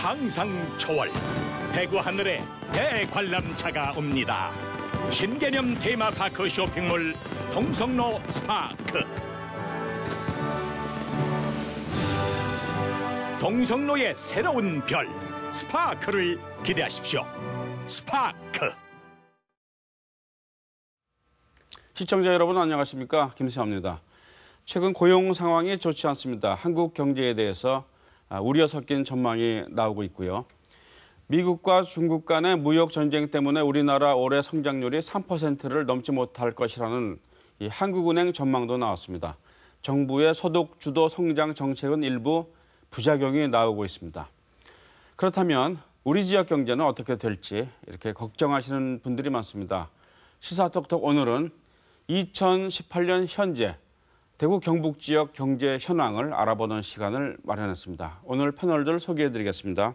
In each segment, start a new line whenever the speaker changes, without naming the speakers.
상상 초월 대구 하늘에 대관람차가 옵니다. 신개념 테마파크 쇼핑몰 동성로 스파크. 동성로의 새로운 별 스파크를 기대하십시오. 스파크.
시청자 여러분 안녕하십니까, 김세화입니다. 최근 고용 상황이 좋지 않습니다. 한국 경제에 대해서 우려 섞인 전망이 나오고 있고요. 미국과 중국 간의 무역 전쟁 때문에 우리나라 올해 성장률이 3%를 넘지 못할 것이라는 이 한국은행 전망도 나왔습니다. 정부의 소득 주도 성장 정책은 일부 부작용이 나오고 있습니다. 그렇다면 우리 지역 경제는 어떻게 될지 이렇게 걱정하시는 분들이 많습니다. 시사톡톡 오늘은 2018년 현재 대구 경북 지역 경제 현황을 알아보는 시간을 마련했습니다. 오늘 패널들 소개해드리겠습니다.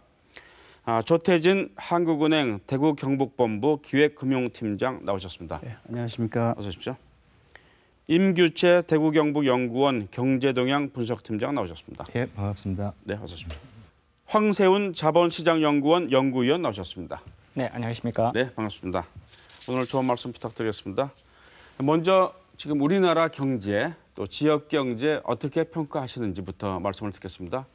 조태진 한국은행 대구 경북본부 기획금융팀장 나오셨습니다.
네, 안녕하십니까.
어서 오십시오. 임규채 대구 경북연구원 경제동향 분석팀장 나오셨습니다.
네, 반갑습니다.
네, 어서 오십시오. 황세훈 자본시장연구원 연구위원 나오셨습니다.
네, 안녕하십니까.
네, 반갑습니다. 오늘 좋은 말씀 부탁드리겠습니다. 먼저 지금 우리나라 경제 또 지역 경제 어떻게 평가하시는지부터 말씀을 듣겠습니다.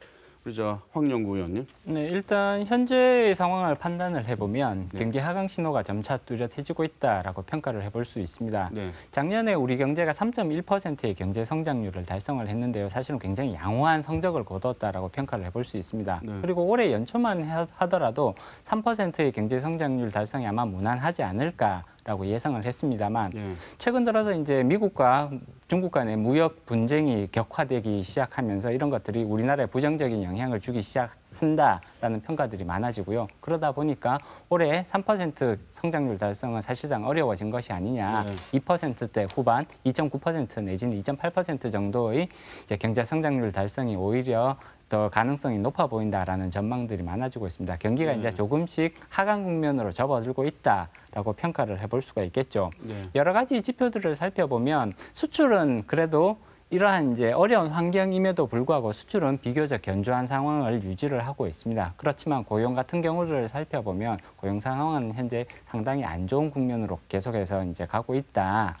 우리 황 연구위원님.
네, 일단 현재의 상황을 판단을 해보면 경기 하강 신호가 점차 뚜렷해지고 있다라고 평가를 해볼 수 있습니다. 네. 작년에 우리 경제가 3.1%의 경제 성장률을 달성을 했는데요. 사실은 굉장히 양호한 성적을 거뒀다라고 평가를 해볼 수 있습니다. 네. 그리고 올해 연초만 하더라도 3%의 경제 성장률 달성이 아마 무난하지 않을까. 라고 예상을 했습니다만 최근 들어서 이제 미국과 중국 간의 무역 분쟁이 격화되기 시작하면서 이런 것들이 우리나라에 부정적인 영향을 주기 시작한다라는 평가들이 많아지고요. 그러다 보니까 올해 3% 성장률 달성은 사실상 어려워진 것이 아니냐. 2%대 후반, 2.9% 내지는 2.8% 정도의 이제 경제 성장률 달성이 오히려 더 가능성이 높아 보인다라는 전망들이 많아지고 있습니다. 경기가 이제 조금씩 하강 국면으로 접어들고 있다라고 평가를 해볼 수가 있겠죠. 여러 가지 지표들을 살펴보면 수출은 그래도 이러한 이제 어려운 환경임에도 불구하고 수출은 비교적 견조한 상황을 유지를 하고 있습니다. 그렇지만 고용 같은 경우를 살펴보면 고용 상황은 현재 상당히 안 좋은 국면으로 계속해서 이제 가고 있다.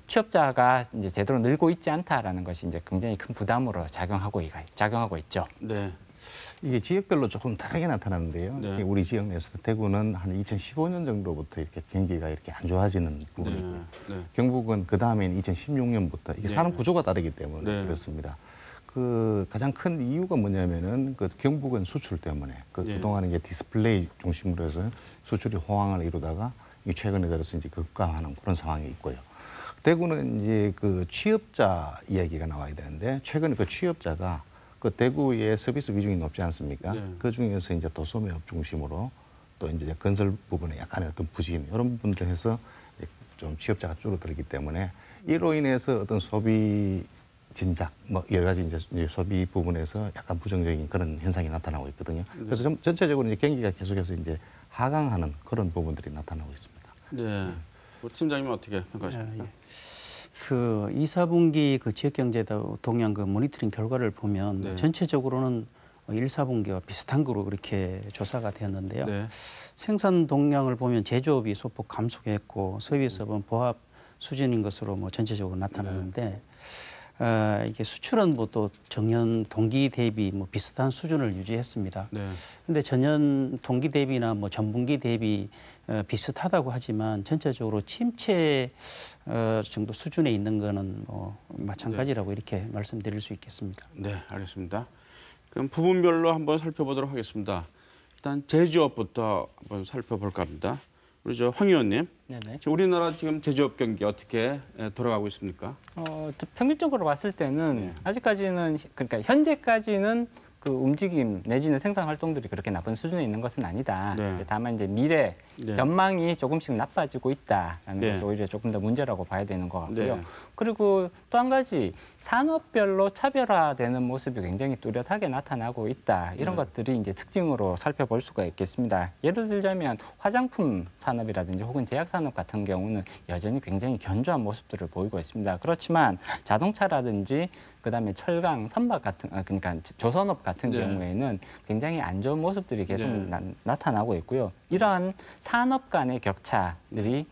취업자가 이제 제대로 늘고 있지 않다라는 것이 이제 굉장히 큰 부담으로 작용하고 있죠.
네. 이게 지역별로 조금 다르게 나타나는데요. 우리 지역 내에서 대구는 한 2015년 정도부터 이렇게 경기가 이렇게 안 좋아지는 부분이 있고요. 경북은 그 다음엔 2016년부터 이게 산업 구조가 다르기 때문에 그렇습니다. 그 가장 큰 이유가 뭐냐면은 그 경북은 수출 때문에 그동안 이제 디스플레이 중심으로 해서 수출이 호황을 이루다가 최근에 들어서 이제 급감하는 그런 상황이 있고요. 대구는 이제 그 취업자 이야기가 나와야 되는데 최근에 그 취업자가 그 대구의 서비스 비중이 높지 않습니까? 그 중에서 이제 도소매업 중심으로 또 이제 건설 부분에 약간의 어떤 부진 이런 부분들 해서 좀 취업자가 줄어들기 때문에 이로 인해서 어떤 소비 진작 뭐 여러 가지 이제 소비 부분에서 약간 부정적인 그런 현상이 나타나고 있거든요. 그래서 전체적으로 이제 경기가 계속해서 이제 하강하는 그런 부분들이 나타나고 있습니다.
네. 팀장님은 어떻게 평가하십니까?
그 2, 4분기 그 지역경제 동향 그 모니터링 결과를 보면 전체적으로는 1, 4분기와 비슷한 거로 그렇게 조사가 되었는데요. 생산 동향을 보면 제조업이 소폭 감소했고 서비스업은 보합 수준인 것으로 뭐 전체적으로 나타나는데 이게 수출은 뭐 또 전년 동기 대비 뭐 비슷한 수준을 유지했습니다. 근데 전년 동기 대비나 뭐 전분기 대비 비슷하다고 하지만 전체적으로 침체 정도 수준에 있는 거는 뭐 마찬가지라고 이렇게 말씀드릴 수 있겠습니다.
네, 알겠습니다. 그럼 부분별로 한번 살펴보도록 하겠습니다. 일단 제조업부터 한번 살펴볼까 합니다. 우리 황 의원님, 우리나라 지금 제조업 경기 어떻게 돌아가고 있습니까?
평균적으로 봤을 때는 아직까지는 그러니까 현재까지는 그 움직임 내지는 생산 활동들이 그렇게 나쁜 수준에 있는 것은 아니다. 다만 이제 미래 전망이 조금씩 나빠지고 있다라는 것이 오히려 조금 더 문제라고 봐야 되는 것 같고요. 그리고 또 한 가지 산업별로 차별화되는 모습이 굉장히 뚜렷하게 나타나고 있다. 이런 것들이 이제 특징으로 살펴볼 수가 있겠습니다. 예를 들자면 화장품 산업이라든지 혹은 제약 산업 같은 경우는 여전히 굉장히 견조한 모습들을 보이고 있습니다. 그렇지만 자동차라든지 그다음에 철강, 선박 같은 그러니까 조선업 같은
네.
경우에는 굉장히 안 좋은 모습들이 계속
네.
나타나고 있고요. 이러한 산업 간의 격차들이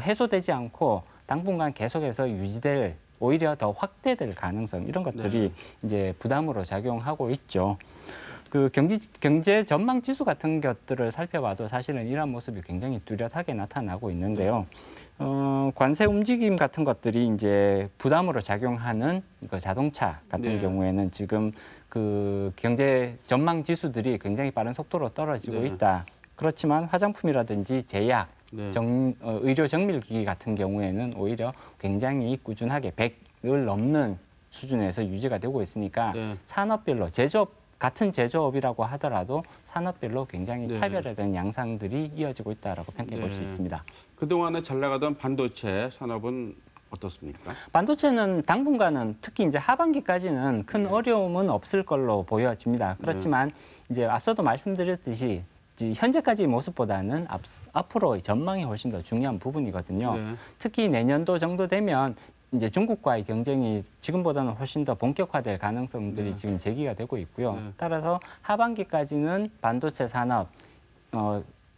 해소되지 않고 당분간 계속해서 유지될 오히려 더 확대될 가능성 이런 것들이
네.
이제 부담으로 작용하고 있죠. 그 경제 전망 지수 같은 것들을 살펴봐도 사실은 이러한 모습이 굉장히 뚜렷하게 나타나고 있는데요. 관세 움직임 같은 것들이 이제 부담으로 작용하는 그 자동차 같은
네.
경우에는 지금 그 경제 전망 지수들이 굉장히 빠른 속도로 떨어지고
네.
있다. 그렇지만 화장품이라든지 제약,
네.
의료 정밀기기 같은 경우에는 오히려 굉장히 꾸준하게 100을 넘는 수준에서 유지가 되고 있으니까
네.
산업별로 같은 제조업이라고 하더라도 산업별로 굉장히
네.
차별화된 양상들이 이어지고 있다라고 평가해 볼 수
네.
있습니다.
그동안에 잘 나가던 반도체 산업은 어떻습니까?
반도체는 당분간은 특히 이제 하반기까지는 큰 어려움은 없을 걸로 보여집니다. 그렇지만 이제 앞서도 말씀드렸듯이 현재까지의 모습보다는 앞으로 전망이 훨씬 더 중요한 부분이거든요.
네.
특히 내년도 정도 되면 이제 중국과의 경쟁이 지금보다는 훨씬 더 본격화될 가능성들이
네.
지금 제기가 되고 있고요.
네.
따라서 하반기까지는 반도체 산업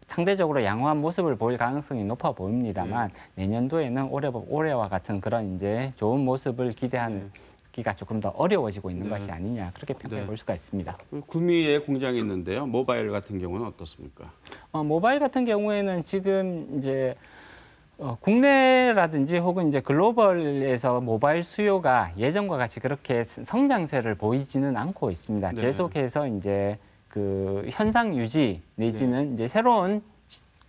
상대적으로 양호한 모습을 보일 가능성이 높아 보입니다만 내년도에는 올해와 같은 그런 이제 좋은 모습을 기대하기가 조금 더 어려워지고 있는 것이 아니냐 그렇게 평가해 볼 수가 있습니다.
구미에 공장이 있는데요. 모바일 같은 경우는 어떻습니까?
모바일 같은 경우에는 지금 이제 국내라든지 혹은 이제 글로벌에서 모바일 수요가 예전과 같이 그렇게 성장세를 보이지는 않고 있습니다.
네.
계속해서 이제 그 현상 유지 내지는 이제 새로운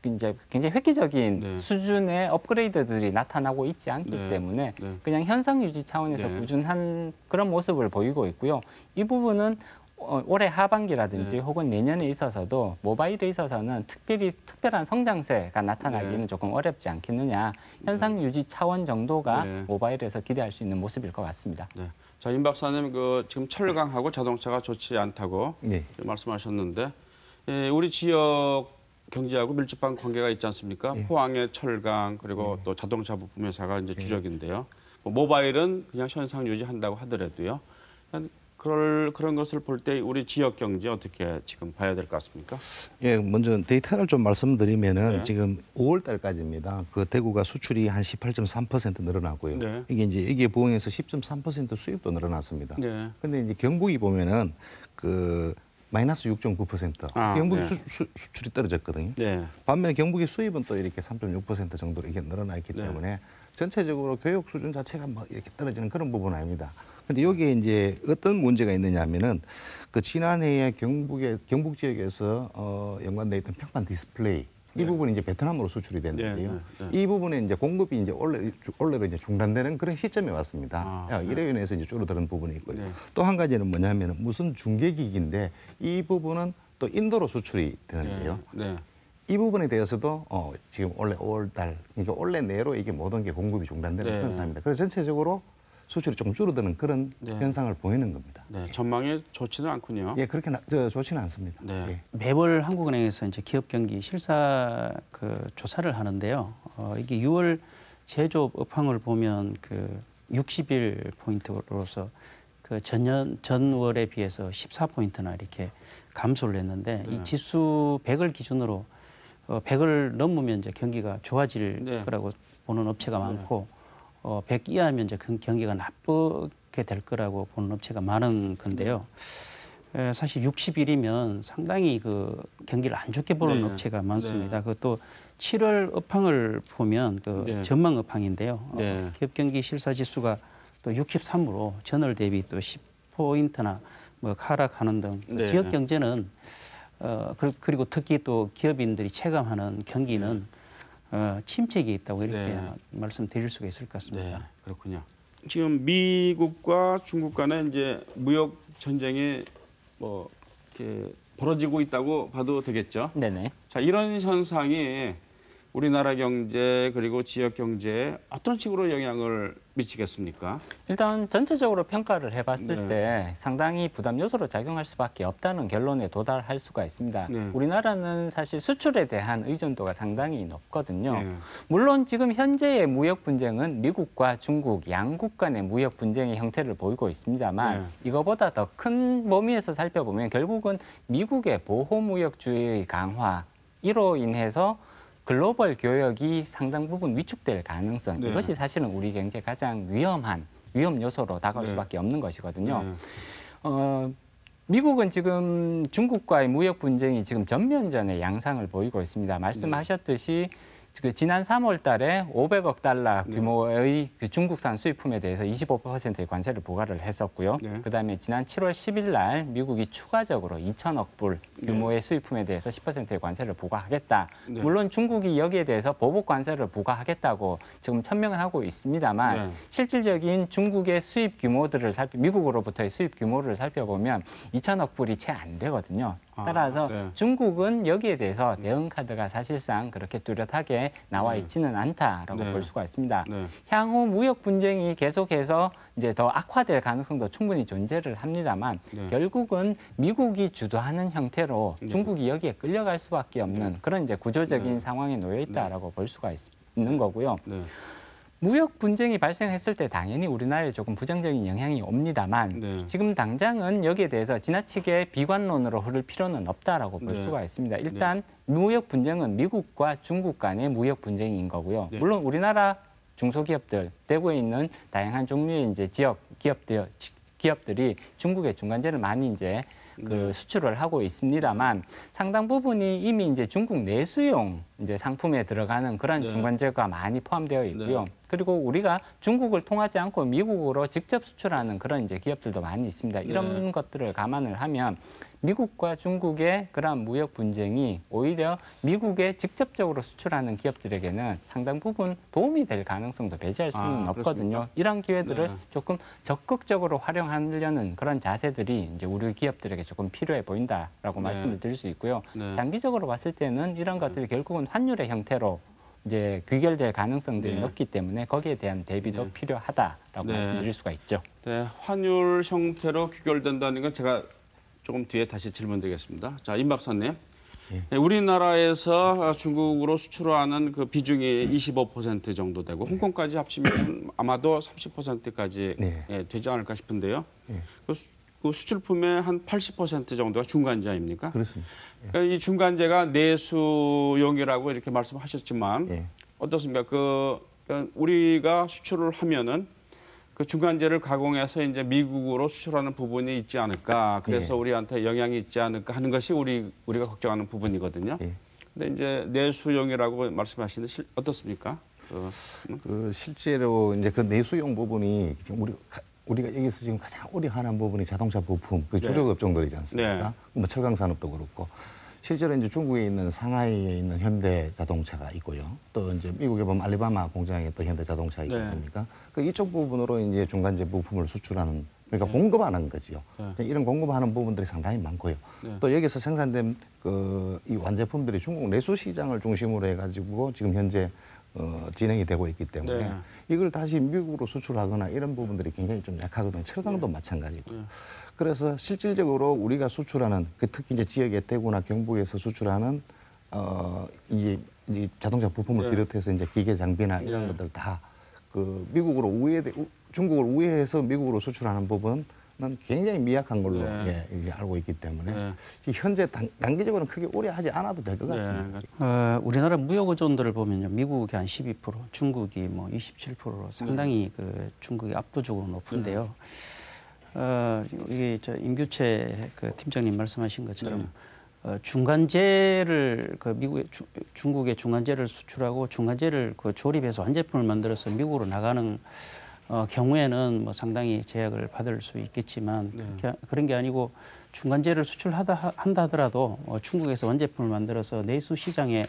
이제 굉장히 획기적인 수준의 업그레이드들이 나타나고 있지 않기 때문에 그냥 현상 유지 차원에서 꾸준한 그런 모습을 보이고 있고요. 이 부분은 올해 하반기라든지 혹은 내년에 있어서도 모바일에 있어서는 특별한 성장세가 나타나기는 조금 어렵지 않겠느냐. 현상 유지 차원 정도가 모바일에서 기대할 수 있는 모습일 것 같습니다.
네. 자, 임 박사님, 지금 철강하고 자동차가 좋지 않다고 말씀하셨는데, 우리 지역 경제하고 밀접한 관계가 있지 않습니까? 포항의 철강 그리고 또 자동차 부품 회사가 이제 주력인데요. 모바일은 그냥 현상 유지한다고 하더라도요. 그런 것을 볼 때 우리 지역 경제 어떻게 지금 봐야 될 것 같습니까?
예, 먼저 데이터를 좀 말씀드리면은 지금 5월 달까지입니다. 그 대구가 수출이 한 18.3% 늘어나고요. 이게 부흥해서 10.3% 수입도 늘어났습니다. 근데 이제 경북이 보면은 그 마이너스 6.9%. 경북이 수출이 떨어졌거든요. 반면에 경북의 수입은 또 이렇게 3.6% 정도로 이게 늘어나 있기 때문에 전체적으로 교육 수준 자체가 뭐 이렇게 떨어지는 그런 부분은 아닙니다. 근데 여기에 이제 어떤 문제가 있느냐 하면은 그 지난해에 경북 지역에서 연관돼 있던 평판 디스플레이 이 부분이 이제 베트남으로 수출이 됐는데요. 이 부분에 이제 공급이 이제 원래로 이제 중단되는 그런 시점에 왔습니다. 이래 인해서 이제 줄어드는 부분이 있고요. 또 한 가지는 뭐냐면은 무슨 중계기기인데 이 부분은 또 인도로 수출이 되는데요. 이 부분에 대해서도 지금 원래 5월달 그러니까 올해 내로 이게 모든 게 공급이 중단되는 그런 상황입니다. 그래서 전체적으로 수출이 조금 줄어드는 그런 현상을 보이는 겁니다.
전망이 좋지는 않군요.
예, 그렇게 좋지는 않습니다.
매월 한국은행에서 이제 기업 경기 실사 그 조사를 하는데요. 이게 6월 제조업 업황을 보면 그 60일 포인트로서 그 전월에 비해서 14포인트나 이렇게 감소를 했는데 이 지수 100을 기준으로 100을 넘으면 이제 경기가 좋아질 거라고 보는 업체가 많고 100 이하면 이제 경기가 나쁘게 될 거라고 보는 업체가 많은 건데요. 사실 60일이면 상당히 그 경기를 안 좋게 보는 업체가 많습니다. 그것도 7월 업황을 보면 그 전망 업황인데요. 기업 경기 실사 지수가 또 63으로 전월 대비 또 10포인트나 뭐 하락하는 등 지역 경제는 그리고 특히 또 기업인들이 체감하는 경기는 침체기 있다고 이렇게 말씀드릴 수가 있을 것 같습니다.
그렇군요. 지금 미국과 중국 간에 이제 무역 전쟁이 뭐 이렇게 벌어지고 있다고 봐도 되겠죠.
네네.
자, 이런 현상이 우리나라 경제 그리고 지역 경제에 어떤 식으로 영향을 미치겠습니까?
일단 전체적으로 평가를 해봤을 때 상당히 부담 요소로 작용할 수밖에 없다는 결론에 도달할 수가 있습니다. 우리나라는 사실 수출에 대한 의존도가 상당히 높거든요. 물론 지금 현재의 무역 분쟁은 미국과 중국 양국 간의 무역 분쟁의 형태를 보이고 있습니다만 이거보다 더 큰 범위에서 살펴보면 결국은 미국의 보호무역주의의 강화 이로 인해서 글로벌 교역이 상당 부분 위축될 가능성, 이것이 사실은 우리 경제에 가장 위험 요소로 다가올 수밖에 없는 것이거든요. 미국은 지금 중국과의 무역 분쟁이 지금 전면전의 양상을 보이고 있습니다. 말씀하셨듯이 지난 3월 달에 500억 달러 규모의 중국산 수입품에 대해서 25%의 관세를 부과를 했었고요. 그다음에 지난 7월 10일 날 미국이 추가적으로 2천억 불 규모의 수입품에 대해서 10%의 관세를 부과하겠다. 물론 중국이 여기에 대해서 보복 관세를 부과하겠다고 지금 천명을 하고 있습니다만 실질적인 중국의 수입 규모들을 미국으로부터의 수입 규모를 살펴보면 2천억 불이 채 안 되거든요. 따라서 중국은 여기에 대해서 대응 카드가 사실상 그렇게 뚜렷하게 나와 있지는 않다라고 볼 수가 있습니다. 향후 무역 분쟁이 계속해서 이제 더 악화될 가능성도 충분히 존재를 합니다만 결국은 미국이 주도하는 형태로 중국이 여기에 끌려갈 수밖에 없는 그런 이제 구조적인 상황에 놓여 있다라고 볼 수가 있는 거고요. 무역 분쟁이 발생했을 때 당연히 우리나라에 조금 부정적인 영향이 옵니다만 지금 당장은 여기에 대해서 지나치게 비관론으로 흐를 필요는 없다라고 볼 수가 있습니다. 일단 무역 분쟁은 미국과 중국 간의 무역 분쟁인 거고요. 물론 우리나라 중소기업들, 대구에 있는 다양한 종류의 이제 지역 기업들이 중국의 중간재를 많이 이제 수출을 하고 있습니다만 상당 부분이 이미 이제 중국 내수용 이제 상품에 들어가는 그런 중간재가 많이 포함되어 있고요. 그리고 우리가 중국을 통하지 않고 미국으로 직접 수출하는 그런 이제 기업들도 많이 있습니다. 이런 것들을 감안을 하면 미국과 중국의 그러한 무역 분쟁이 오히려 미국에 직접적으로 수출하는 기업들에게는 상당 부분 도움이 될 가능성도 배제할 수는 없거든요. 그렇습니까? 이런 기회들을 조금 적극적으로 활용하려는 그런 자세들이 이제 우리 기업들에게 조금 필요해 보인다라고 말씀을 드릴 수 있고요. 장기적으로 봤을 때는 이런 것들이 결국은 환율의 형태로 이제 귀결될 가능성들이 높기 때문에 거기에 대한 대비도 필요하다라고 말씀드릴 수가 있죠.
환율 형태로 귀결된다는 건 제가 조금 뒤에 다시 질문드리겠습니다. 자, 임 박사님. 우리나라에서 중국으로 수출하는 그 비중이 25% 정도 되고 홍콩까지 합치면 아마도 30%까지 되지 않을까 싶은데요. 그 수출품의 한 80% 정도가 중간재 아닙니까?
그렇습니다.
이 중간재가 내수용이라고 이렇게 말씀하셨지만 어떻습니까? 우리가 수출을 하면은 그 중간재를 가공해서 이제 미국으로 수출하는 부분이 있지 않을까. 그래서 우리한테 영향이 있지 않을까 하는 것이 우리가 걱정하는 부분이거든요. 근데 이제 내수용이라고 말씀하시는데 어떻습니까?
실제로 이제 그 내수용 부분이 지금 우리가 여기서 지금 가장 우려하는 부분이 자동차 부품, 그 주력 업종들이지 않습니까? 뭐 철강 산업도 그렇고. 실제로 이제 중국에 있는 상하이에 있는 현대 자동차가 있고요. 또 이제 미국에 보면 알리바마 공장에 또 현대 자동차가 있지 않습니까? 그 이쪽 부분으로 이제 중간재 부품을 수출하는, 그러니까 공급하는 거지요. 이런 공급하는 부분들이 상당히 많고요. 또 여기서 생산된 이 완제품들이 중국 내수 시장을 중심으로 해가지고 지금 현재 진행이 되고 있기 때문에 이걸 다시 미국으로 수출하거나 이런 부분들이 굉장히 좀 약하거든요. 철강도 마찬가지고요. 그래서 실질적으로 우리가 수출하는 특히 이제 지역의 대구나 경북에서 수출하는 이제 자동차 부품을 비롯해서 이제 기계 장비나 이런 것들 다 그 미국으로 중국을 우회해서 미국으로 수출하는 부분은 굉장히 미약한 걸로 이제 알고 있기 때문에 현재 단기적으로는 크게 우려하지 않아도 될 것 같습니다.
우리나라 무역 의존도를 보면요, 미국이 한 12%, 중국이 뭐 27%로 상당히 그 중국이 압도적으로 높은데요. 이게 임규채 그 팀장님 말씀하신 것처럼 중간재를 중국의 중간재를 수출하고 중간재를 그 조립해서 완제품을 만들어서 미국으로 나가는 경우에는 뭐 상당히 제약을 받을 수 있겠지만 그런 게 아니고 중간재를 수출한다 하더라도 중국에서 완제품을 만들어서 내수 시장에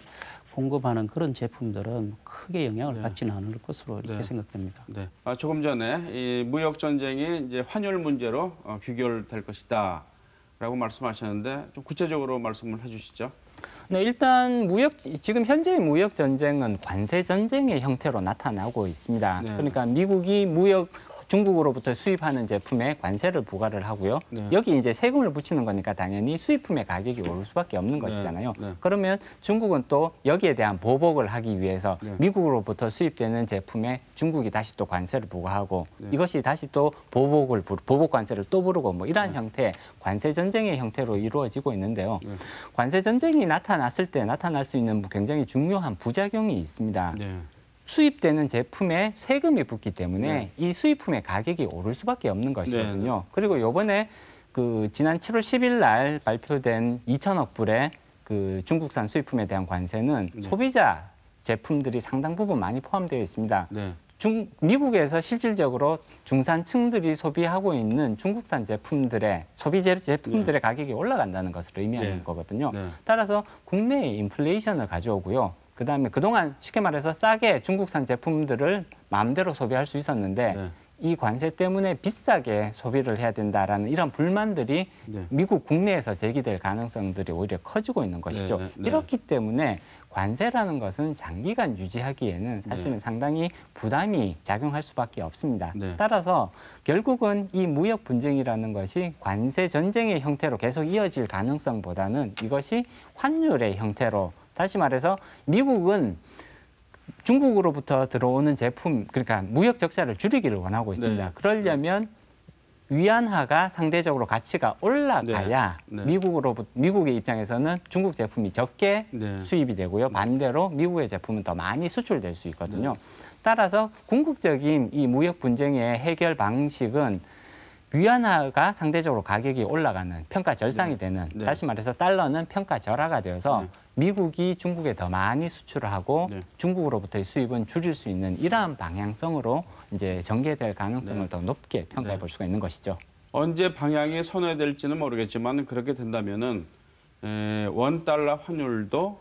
공급하는 그런 제품들은 크게 영향을 받지는 않을 것으로 이렇게 생각됩니다.
조금 전에 이 무역 전쟁이 이제 환율 문제로 귀결될 것이다라고 말씀하셨는데 좀 구체적으로 말씀을 해주시죠.
네, 일단 지금 현재의 무역 전쟁은 관세 전쟁의 형태로 나타나고 있습니다. 네. 그러니까 미국이 중국으로부터 수입하는 제품에 관세를 부과를 하고요. 네. 여기 이제 세금을 붙이는 거니까 당연히 수입품의 가격이 오를 수밖에 없는 것이잖아요. 네. 그러면 중국은 또 여기에 대한 보복을 하기 위해서 미국으로부터 수입되는 제품에 중국이 다시 또 관세를 부과하고 이것이 다시 또 보복 관세를 또 부르고 뭐 이러한 형태의 관세 전쟁의 형태로 이루어지고 있는데요. 관세 전쟁이 나타났을 때 나타날 수 있는 굉장히 중요한 부작용이 있습니다. 수입되는 제품에 세금이 붙기 때문에 이 수입품의 가격이 오를 수밖에 없는 것이거든요. 그리고 이번에 지난 7월 10일 날 발표된 2천억 불의 중국산 수입품에 대한 관세는 소비자 제품들이 상당 부분 많이 포함되어 있습니다. 미국에서 실질적으로 중산층들이 소비하고 있는 중국산 제품들의 제품들의 가격이 올라간다는 것을 의미하는 거거든요. 따라서 국내의 인플레이션을 가져오고요. 그다음에 그동안 쉽게 말해서 싸게 중국산 제품들을 마음대로 소비할 수 있었는데 이 관세 때문에 비싸게 소비를 해야 된다라는 이런 불만들이 미국 국내에서 제기될 가능성들이 오히려 커지고 있는 것이죠. 이렇기 때문에 관세라는 것은 장기간 유지하기에는 사실은 상당히 부담이 작용할 수밖에 없습니다. 따라서 결국은 이 무역 분쟁이라는 것이 관세 전쟁의 형태로 계속 이어질 가능성보다는 이것이 환율의 형태로, 다시 말해서 미국은 중국으로부터 들어오는 제품, 그러니까 무역 적자를 줄이기를 원하고 있습니다. 그러려면 위안화가 상대적으로 가치가 올라가야 미국의 입장에서는 중국 제품이 적게 수입이 되고요. 반대로 미국의 제품은 더 많이 수출될 수 있거든요. 따라서 궁극적인 이 무역 분쟁의 해결 방식은 위안화가 상대적으로 가격이 올라가는, 평가 절상이 되는, 다시 말해서 달러는 평가 절하가 되어서 미국이 중국에 더 많이 수출을 하고 중국으로부터의 수입은 줄일 수 있는 이러한 방향성으로 이제 전개될 가능성을 더 높게 평가해 볼 수가 있는 것이죠.
언제 방향이 선회될지는 모르겠지만 그렇게 된다면은 원 달러 환율도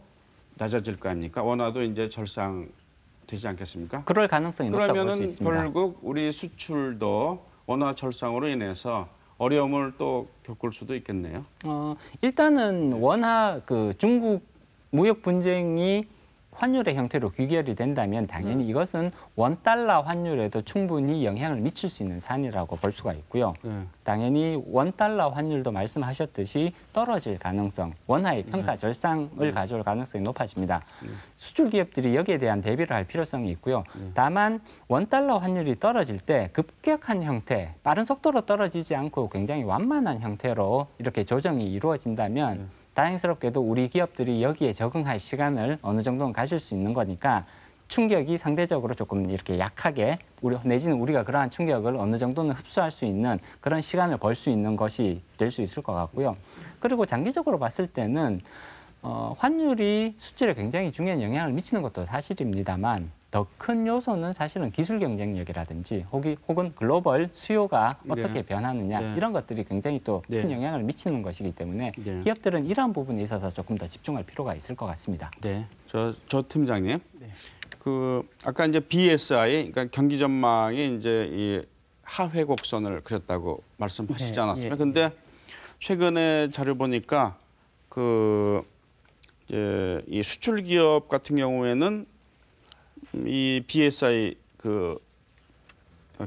낮아질 거 아닙니까? 원화도 이제 절상되지 않겠습니까?
그럴 가능성이 높다고 볼 수 있습니다.
그러면은 결국 우리 수출도 원화 절상으로 인해서 어려움을 또 겪을 수도 있겠네요.
일단은 중국 무역 분쟁이 환율의 형태로 귀결이 된다면 당연히 이것은 원달러 환율에도 충분히 영향을 미칠 수 있는 사안이라고 볼 수가 있고요. 당연히 원달러 환율도 말씀하셨듯이 떨어질 가능성, 원화의 평가 절상을 가져올 가능성이 높아집니다. 수출 기업들이 여기에 대한 대비를 할 필요성이 있고요. 다만 원달러 환율이 떨어질 때 급격한 형태, 빠른 속도로 떨어지지 않고 굉장히 완만한 형태로 이렇게 조정이 이루어진다면 다행스럽게도 우리 기업들이 여기에 적응할 시간을 어느 정도는 가질 수 있는 거니까 충격이 상대적으로 조금 이렇게 약하게 내지는 우리가 그러한 충격을 어느 정도는 흡수할 수 있는 그런 시간을 벌 수 있는 것이 될 수 있을 것 같고요. 그리고 장기적으로 봤을 때는 환율이 수출에 굉장히 중요한 영향을 미치는 것도 사실입니다만 더 큰 요소는 사실은 기술 경쟁력이라든지 혹은 글로벌 수요가 어떻게 변하느냐 이런 것들이 굉장히 또 큰 영향을 미치는 것이기 때문에 기업들은 이러한 부분에 있어서 조금 더 집중할 필요가 있을 것 같습니다.
네, 조 팀장님, 아까 이제 BSI, 그러니까 경기 전망이 이제 이 하회 곡선을 그렸다고 말씀하시지 않았습니까? 근데 최근에 자료 보니까 이 수출 기업 같은 경우에는 이 BSI